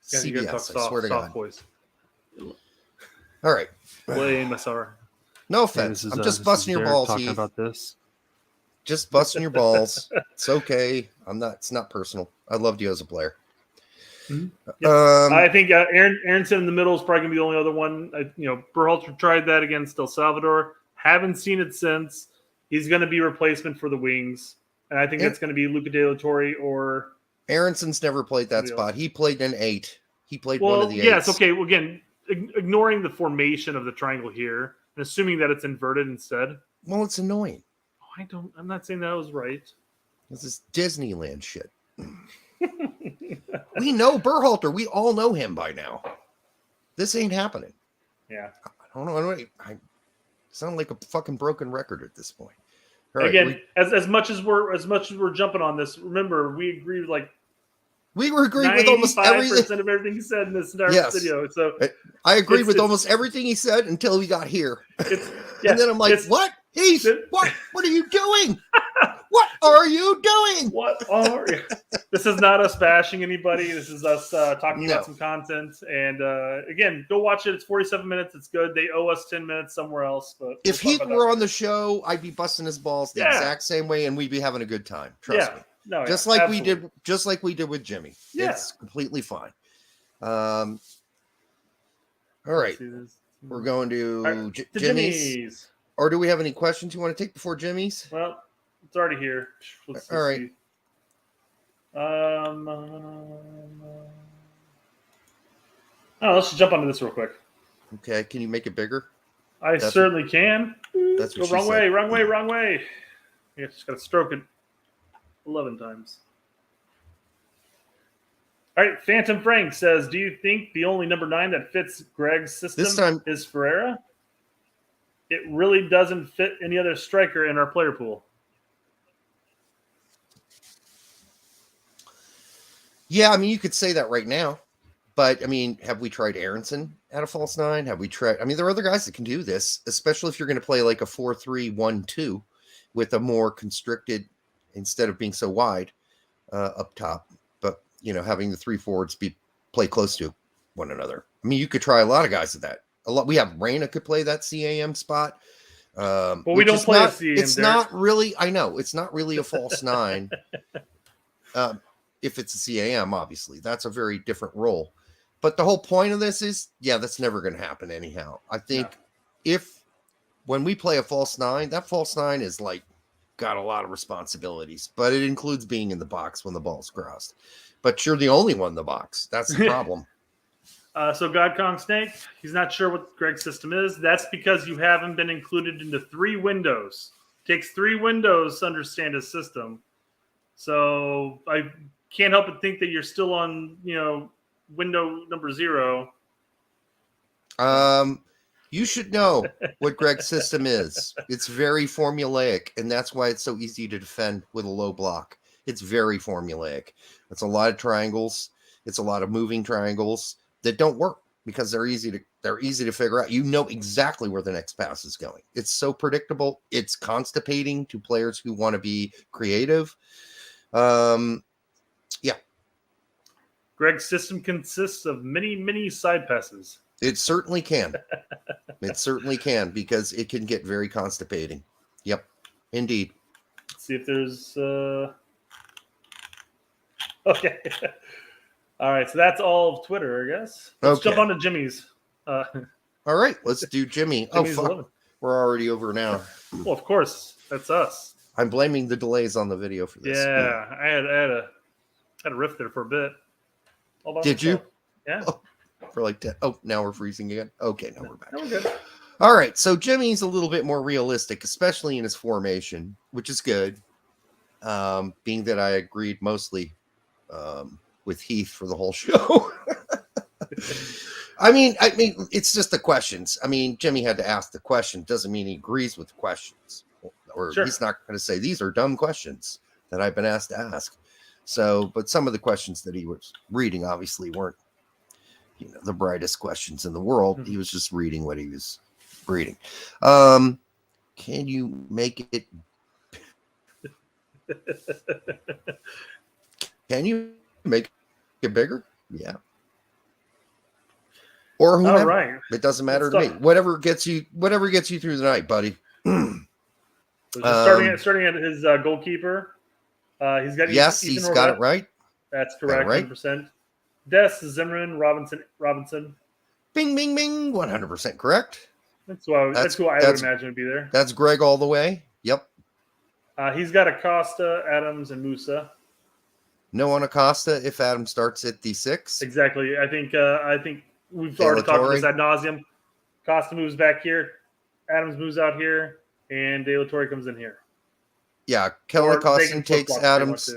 CBS, I swear to God. Voice. All right. Blame Masara. No offense. I'm just busting your balls, talking Heath. about this. Just busting your balls. It's okay. It's not personal. I loved you as a player. Mm-hmm. I think Aronson in the middle is probably going to be the only other one. Berhalter tried that against El Salvador. Haven't seen it since. He's going to be replacement for the wings. And I think that's going to be Luca De La Torre or... Aaronson's never played that spot. He played an 8. He played one of the 8s. Yes, okay. Well, again, ignoring the formation of the triangle here and assuming that it's inverted instead. Well, it's annoying. I'm not saying that was right. This is Disneyland shit. We know Berhalter. We all know him by now. This ain't happening. Yeah. I don't know. I sound like a fucking broken record at this point. Right, again, as much as we're jumping on this, remember we agreed we were agreeing with almost everything of everything he said in this entire video. So I agreed with almost everything he said until we got here. And then I'm like, what? Heath, what are you doing? What are you doing? What are you? This is not us bashing anybody. This is us talking about some content. And again, go watch it. It's 47 minutes. It's good. They owe us 10 minutes somewhere else. But if Heath were on the show, I'd be busting his balls the exact same way, and we'd be having a good time. Trust me. No, just like we did with Jimmy. Yeah. It's completely fine. All right. We're going to Jimmy's. Or do we have any questions you want to take before Jimmy's? Well, it's already here. Let's right. See. Let's just jump onto this real quick. Okay. Can you make it bigger? I certainly can. That's what Go wrong way. You just got to stroke it 11 times. All right. Phantom Frank says, do you think the only number 9 that fits Gregg's system is Ferreira? It really doesn't fit any other striker in our player pool. Yeah, I mean, you could say that right now. But, I mean, have we tried Aronson at a false 9? Have we tried? I mean, there are other guys that can do this, especially if you're going to play like a 4-3-1-2 with a more constricted, instead of being so wide up top. But, having the 3 forwards play close to one another. I mean, you could try a lot of guys at that. We have Reyna could play that CAM spot. Well, we don't play a CAM. It's not really. I know it's not really a false 9. If it's a CAM, obviously that's a very different role. But the whole point of this is, that's never going to happen anyhow. I think when we play a false 9, that false 9 is got a lot of responsibilities, but it includes being in the box when the ball's crossed. But you're the only one in the box. That's the problem. So God Kong Snake, he's not sure what Gregg's system is. That's because you haven't been included into 3 windows. It takes 3 windows to understand his system. So I can't help but think that you're still on, window number 0. You should know what Gregg's system is. It's very formulaic, and that's why it's so easy to defend with a low block. It's very formulaic. It's a lot of triangles. It's a lot of moving triangles that don't work. because they're easy to figure out. You know exactly where the next pass is going. It's so predictable. It's constipating to players who want to be creative. Yeah. Gregg's system consists of many side passes. It certainly can. It certainly can, because it can get very constipating. Yep, indeed. Let's see if there's okay. All right, so that's all of Twitter, I guess. Let's jump on to Jimmy's. All right, let's do Jimmy. Oh, fuck. 11. We're already over an hour. Well, of course, that's us. I'm blaming the delays on the video for this. Yeah, I had a riff there for a bit. Did you? Yeah. Oh, for like 10. Oh, now we're freezing again. Okay, now we're back. No, we're good. All right, so Jimmy's a little bit more realistic, especially in his formation, which is good. Being that I agreed mostly with Heath for the whole show. I mean, it's just the questions. I mean, Jimmy had to ask the question. Doesn't mean he agrees with the questions, or Sure. He's not going to say these are dumb questions that I've been asked to ask. So, but some of the questions that he was reading obviously weren't, the brightest questions in the world. Mm-hmm. He was just reading what he was reading. Can you make it? Can you make it bigger? Yeah. Or whoever. All right. It doesn't matter to me. Whatever gets you through the night, buddy. So just starting at his goalkeeper. He's got he's got it right. That's correct. Right. 100%. Des, Zimmerman, Robinson. Bing, bing, bing. 100% correct. That's who I would imagine would be there. That's Gregg all the way. Yep. He's got Acosta, Adams, and Musa. No on Acosta if Adams starts at the 6. Exactly. I think we've already talked about this ad nauseum. Acosta moves back here. Adams moves out here. And De La Torre comes in here. Yeah. Kellen Acosta takes flip-flop Adams.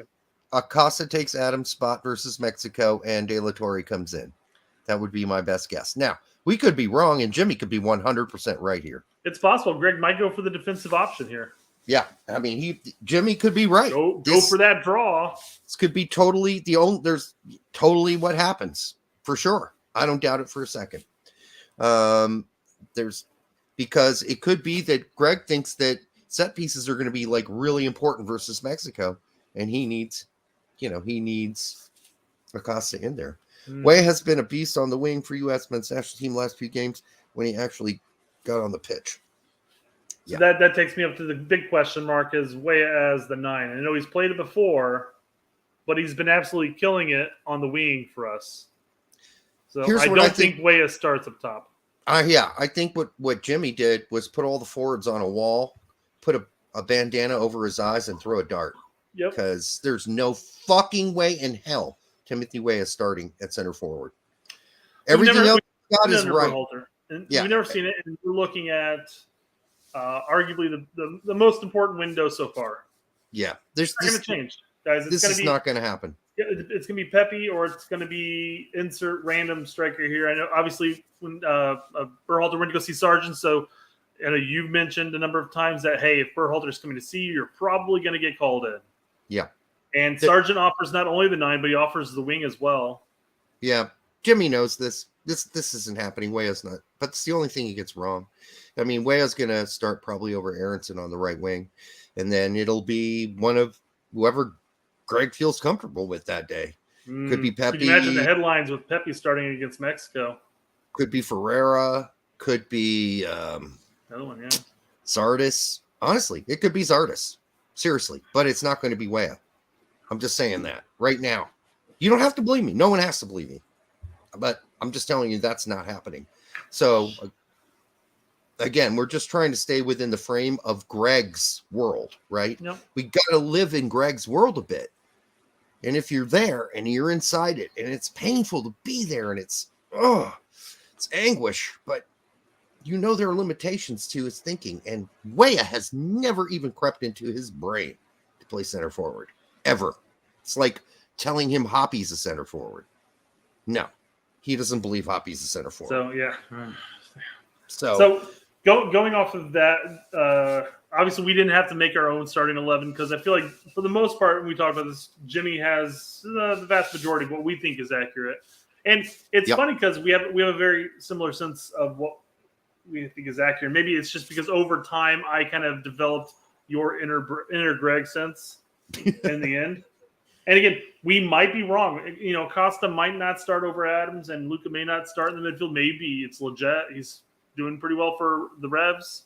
Acosta takes Adams' spot versus Mexico, and De La Torre comes in. That would be my best guess. Now, we could be wrong, and Jimmy could be 100% right here. It's possible. Gregg might go for the defensive option here. Yeah, I mean, Jimmy could be right. Go for that draw. This could be totally there's totally what happens for sure. I don't doubt it for a second. Because it could be that Gregg thinks that set pieces are going to be like really important versus Mexico, and he needs Acosta in there. Way has been a beast on the wing for U.S. men's national team last few games when he actually got on the pitch. So that takes me up to the big question mark is Way as the 9. I know he's played it before, but he's been absolutely killing it on the wing for us. So I don't think Way starts up top. I think what Jimmy did was put all the forwards on a wall, put a bandana over his eyes, and throw a dart. Yep. Because there's no fucking way in hell Timothy Way is starting at center forward. Everything else got is right. We've never seen it, and we're looking at arguably the most important window so far. Yeah. It's not going to change, guys. This is not going to happen. It's going to be Pepe, or it's going to be insert random striker here. I know, obviously, when Berhalter went to go see Sargent, so I know you've mentioned a number of times that, hey, if Berhalter's coming to see you, you're probably going to get called in. Yeah. And Sargent offers not only the 9, but he offers the wing as well. Yeah. Jimmy knows this. This isn't happening. Weah's not. But it's the only thing he gets wrong. I mean, Weah's going to start probably over Aronson on the right wing. And then it'll be one of whoever Gregg feels comfortable with that day. Could be Pepe. Could you imagine the headlines with Pepe starting against Mexico? Could be Ferreira. Could be Another one, yeah. Zardes. Honestly, it could be Zardes. Seriously. But it's not going to be Weah. I'm just saying that right now. You don't have to believe me. No one has to believe me. But I'm just telling you that's not happening. So, again, we're just trying to stay within the frame of Gregg's world, right? Yep. We got to live in Gregg's world a bit. And if you're there and you're inside it and it's painful to be there and it's anguish, but you know there are limitations to his thinking. And Weah has never even crept into his brain to play center forward. Ever. It's like telling him Hoppy's a center forward. No, he doesn't believe Hoppy's a center forward. So, yeah. So going off of that, obviously we didn't have to make our own starting 11 because I feel like for the most part, when we talk about this, Jimmy has the vast majority of what we think is accurate. And it's Yep. funny because we have a very similar sense of what we think is accurate. Maybe it's just because over time I kind of developed your inner Gregg sense in the end. And again, we might be wrong. You know, Costa might not start over Adams, and Luka may not start in the midfield. Maybe it's legit. He's doing pretty well for the Revs.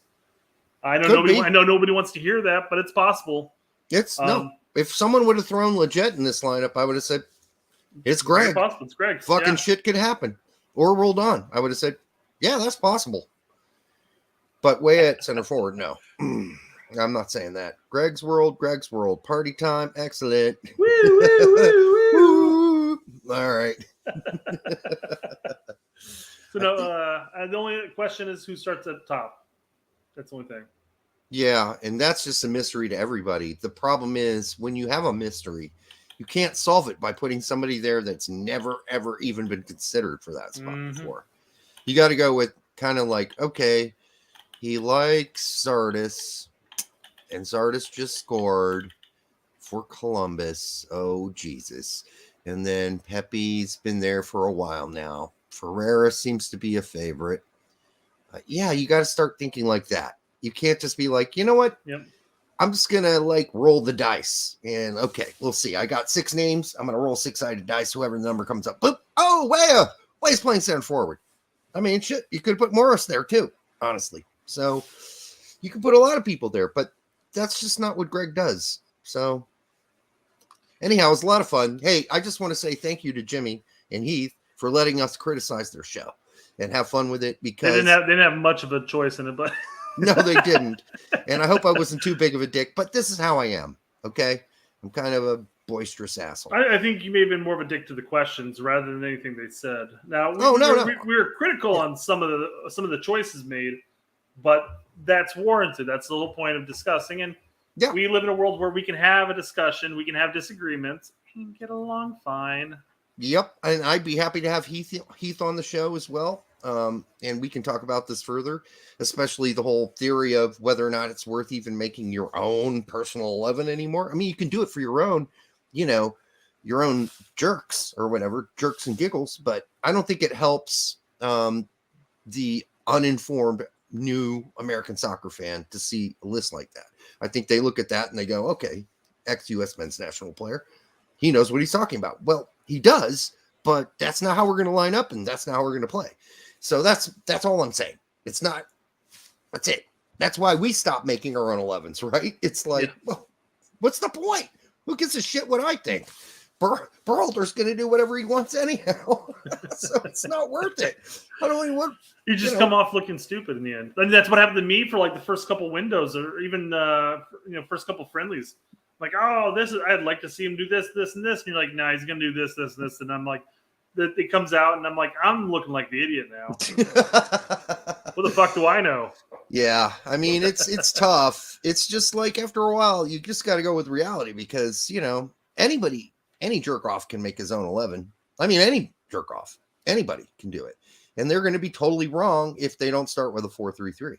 I know nobody wants to hear that, but it's possible. It's no. If someone would have thrown Legit in this lineup, I would have said, "It's Gregg." Possible. It's Gregg. Fucking shit could happen, or rolled on. I would have said, "Yeah, that's possible." But way at center forward, no. I'm not saying that. Gregg's world, party time, excellent. Woo, woo, woo, woo. All right. So no, the only question is who starts at top. That's the only thing. Yeah, and that's just a mystery to everybody. The problem is when you have a mystery, you can't solve it by putting somebody there that's never, ever even been considered for that spot before. You got to go with kind of like, okay, he likes Sardis, and Sardis just scored for Columbus. Oh, Jesus. And then Pepe's been there for a while now. Ferreira seems to be a favorite. Yeah, you got to start thinking like that. You can't just be like, you know what? Yep. I'm just going to like roll the dice. And okay, we'll see. I got 6 names. I'm going to roll 6-sided dice. Whoever the number comes up. Boop. Oh, Way's playing center forward. I mean, shit, you could put Morris there too, honestly. So you can put a lot of people there, but that's just not what Gregg does. So anyhow, it was a lot of fun. Hey, I just want to say thank you to Jimmy and Heath for letting us criticize their show and have fun with it, because they didn't have much of a choice in it, but no, they didn't. And I hope I wasn't too big of a dick, but this is how I am. Okay. I'm kind of a boisterous asshole. I think you may have been more of a dick to the questions rather than anything they said. Now, we were critical on some of the choices made, but that's warranted. That's the whole point of discussing. And we live in a world where we can have a discussion, we can have disagreements, and get along fine. Yep, and I'd be happy to have Heath on the show as well, and we can talk about this further, especially the whole theory of whether or not it's worth even making your own personal 11 anymore. I mean, you can do it for your own, your own jerks or whatever, jerks and giggles, but I don't think it helps the uninformed new American soccer fan to see a list like that. I think they look at that and they go, okay, ex-US men's national player, he knows what he's talking about. Well, he does, but that's not how we're going to line up, and that's not how we're going to play. So that's all I'm saying. It's not. That's it. That's why we stopped making our own 11s, right? It's like, well, what's the point? Who gives a shit what I think? Berhalter's going to do whatever he wants anyhow, so it's not worth it. I don't even want. You just come off looking stupid in the end. I mean, that's what happened to me for like the first couple windows, or even first couple friendlies. Like, oh, I'd like to see him do this, this, and this. And you're like, nah, he's gonna do this, this, and this. And I'm like, it comes out, and I'm like, I'm looking like the idiot now. What the fuck do I know? Yeah, I mean, it's tough. It's just like after a while, you just got to go with reality, because any jerk off can make his own 11. I mean, any jerk off, anybody can do it, and they're going to be totally wrong if they don't start with a 4-3-3.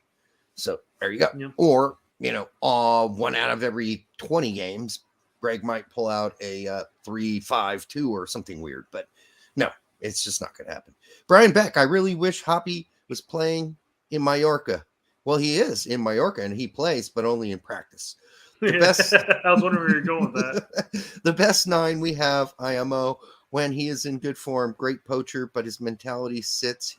So there you go. Yep. Or 1 out of every 20 games, Gregg might pull out a 3-5-2 or something weird, but no, it's just not going to happen. Brian Beck, I really wish Hoppy was playing in Mallorca. Well, he is in Mallorca and he plays, but only in practice. The best. I was wondering where you're going with that. The best 9 we have, IMO, when he is in good form, great poacher, but his mentality sets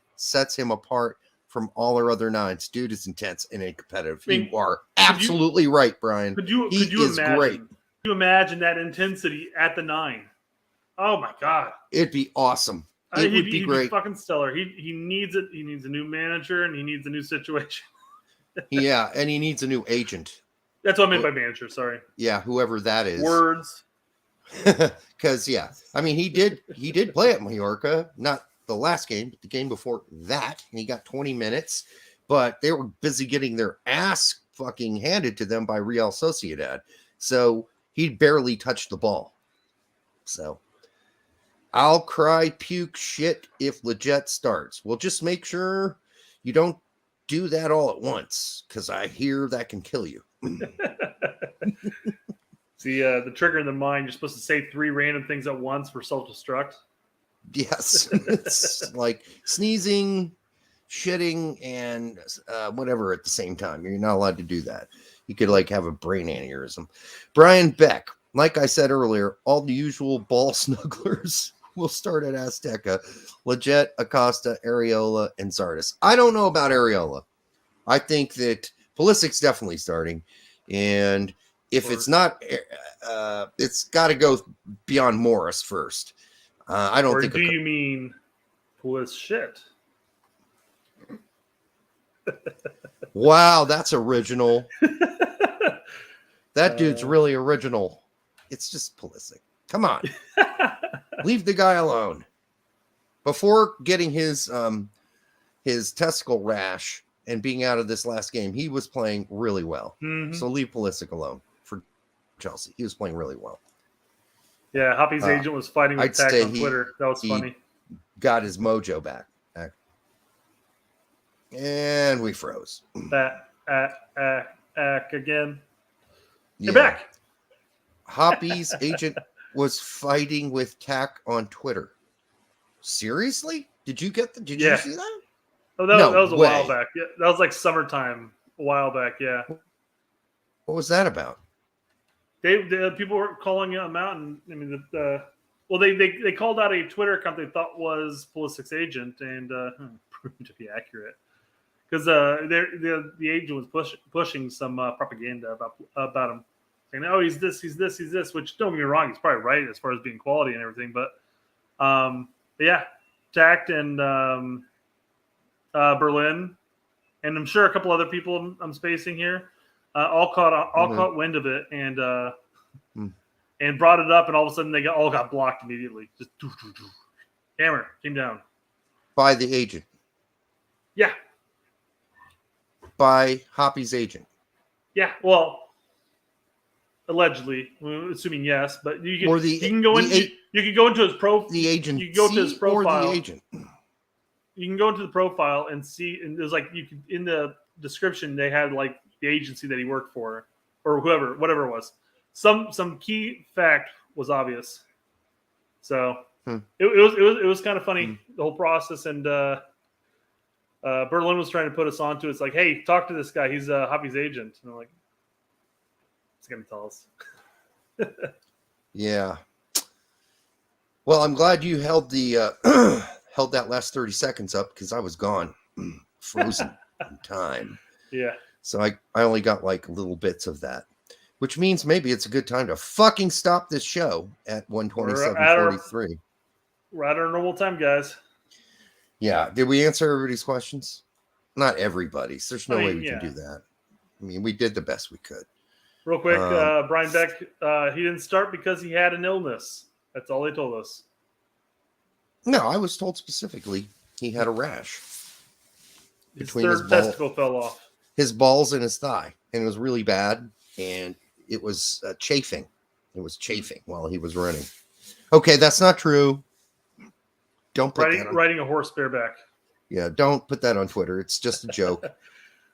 him apart from all our other 9s. Dude is intense and competitive. I mean, you are absolutely right, Brian. Could you imagine? Great. Could you imagine that intensity at the 9? Oh my god, it'd be awesome. It would be great. Be fucking stellar. He needs it. He needs a new manager and he needs a new situation. Yeah, and he needs a new agent. That's what I meant by manager. Sorry. Yeah, whoever that is. Words. Because I mean, he did play at Mallorca, not the last game, but the game before that, and he got 20 minutes. But they were busy getting their ass fucking handed to them by Real Sociedad, so he barely touched the ball. So I'll cry puke shit if Leggett starts. Well, just make sure you don't do that all at once, because I hear that can kill you. See, the trigger in the mind, you're supposed to say 3 random things at once for self-destruct. Yes. It's like sneezing, shitting, and whatever at the same time. You're not allowed to do that. You could like have a brain aneurysm. Brian Beck, like I said earlier, all the usual ball snugglers will start at Azteca. Leggett, Acosta, Areola, and Zardes. I don't know about Areola. I think that Pulisic's definitely starting. And if it's not, it's got to go beyond Morris first. I don't think. Do you mean Pulisic? Wow, that's original. That dude's really original. It's just Pulisic. Come on. Leave the guy alone. Before getting his testicle rash and being out of this last game, he was playing really well. Mm-hmm. So leave Pulisic alone for Chelsea. He was playing really well. Yeah, Hoppy's agent was fighting with Tack on Twitter. That was funny. Got his mojo back. And we froze. Back again. Yeah. You're back. Hoppy's agent was fighting with Tack on Twitter. Seriously? Did you see that? Oh, that was a while back. Yeah, that was like summertime a while back. Yeah. What was that about? People were calling him out, and I mean, they called out a Twitter account they thought was Pulisic's agent, and proved to be accurate because the agent was pushing some propaganda about him, saying, "Oh, he's this," which don't get me wrong, he's probably right as far as being quality and everything, but yeah, Tact and Berlin, and I'm sure a couple other people I'm spacing here. All caught wind of it and brought it up, and all of a sudden they all got blocked immediately. Just hammer came down by the agent. Yeah, by Hoppy's agent. Yeah, well, allegedly, assuming yes, but you can go into his profile. The agent. You can go to his profile. Or the agent. You can go into the profile and see, and there's like you can in the description they had like the agency that he worked for or whatever it was. Some key fact was obvious. So it was kind of funny, the whole process, and Berlin was trying to put us onto it. It's like, hey, talk to this guy. He's Hoppy's agent. And I'm like, what's he gonna tell us? Yeah. Well, I'm glad you held the held that last 30 seconds up because I was gone, frozen in time. Yeah. So I only got like little bits of that, which means maybe it's a good time to fucking stop this show at 1:27:43. We're at our normal time, guys. Yeah. Did we answer everybody's questions? Not everybody's. There's no way we can do that. I mean, we did the best we could. Real quick, Brian Beck, he didn't start because he had an illness. That's all they told us. No, I was told specifically he had a rash. His third testicle fell off. His balls and his thigh, and it was really bad, and it was chafing. It was chafing while he was running. Okay, that's not true. Don't put riding a horse bareback. Yeah, don't put that on Twitter. It's just a joke.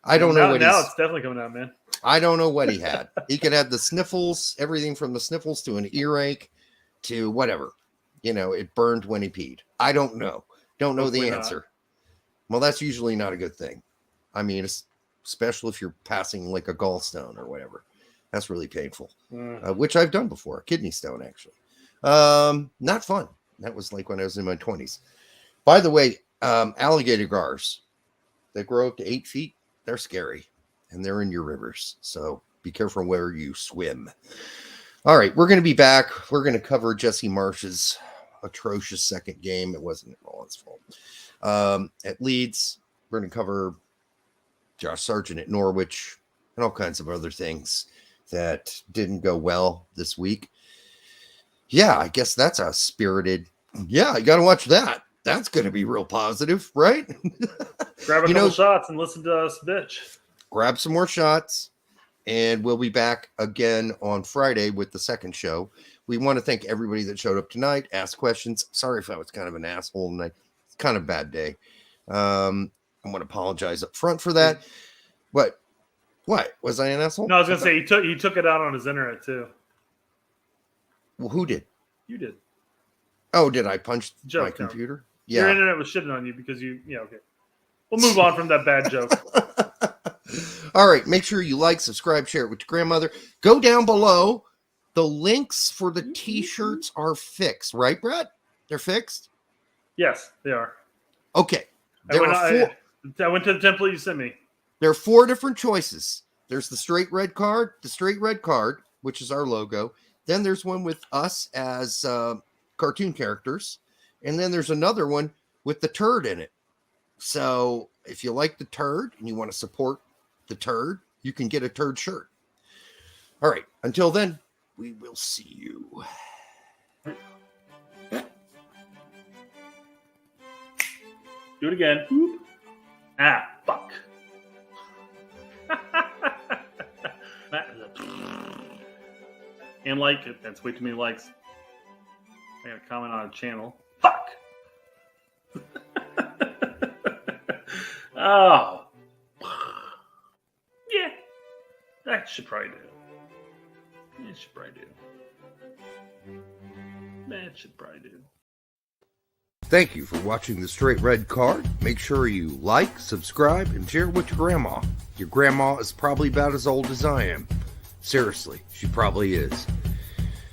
I don't know what now it's definitely coming out, man. I don't know what he had. He could have the sniffles, everything from the sniffles to an earache to whatever. You know, it burned when he peed. I don't know. Don't know the answer. Not. Well, that's usually not a good thing. I mean, especially if you're passing like a gallstone or whatever. That's really painful, which I've done before. A kidney stone, actually. Not fun. That was like when I was in my 20s. By the way, alligator gars, they grow up to 8 feet. They're scary, and they're in your rivers. So be careful where you swim. All right, we're going to be back. We're going to cover Jesse Marsh's atrocious second game. It wasn't all his fault. At Leeds, we're going to cover Josh Sargent at Norwich and all kinds of other things that didn't go well this week. Yeah, I guess that's a spirited. Yeah, you got to watch that. That's going to be real positive, right? Grab a couple shots and listen to us, bitch. Grab some more shots, and we'll be back again on Friday with the second show. We want to thank everybody that showed up tonight, asked questions. Sorry if I was kind of an asshole tonight. It's kind of a bad day. I want to apologize up front for that. What? Was I an asshole? No, I was going to say he took it out on his internet too. Well, who did? You did. Oh, did I punch Joke, my no. computer? Your Yeah. internet was shitting on you because you. Yeah, okay. We'll move on from that bad joke. All right. Make sure you like, subscribe, share it with your grandmother. Go down below. The links for the T-shirts are fixed, right, Brett? They're fixed? Yes, they are. Okay. I went to the template you sent me. There are 4 different choices. There's the straight red card, which is our logo. Then there's one with us as cartoon characters. And then there's another one with the turd in it. So if you like the turd and you want to support the turd, you can get a turd shirt. All right. Until then, we will see you. Do it again. Ah, fuck. And like it. That's way too many likes. I got a comment on a channel. Fuck. Oh. Yeah. That should probably do. That should probably do. Thank you for watching the Straight Red Card. Make sure you like, subscribe, and share it with your grandma. Your grandma is probably about as old as I am. Seriously, she probably is.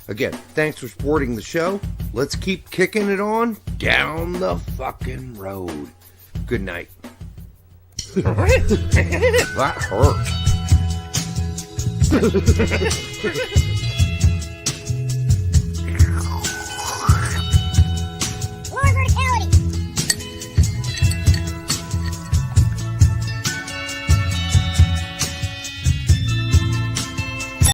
Again, thanks for supporting the show. Let's keep kicking it on down the fucking road. Good night. That hurt.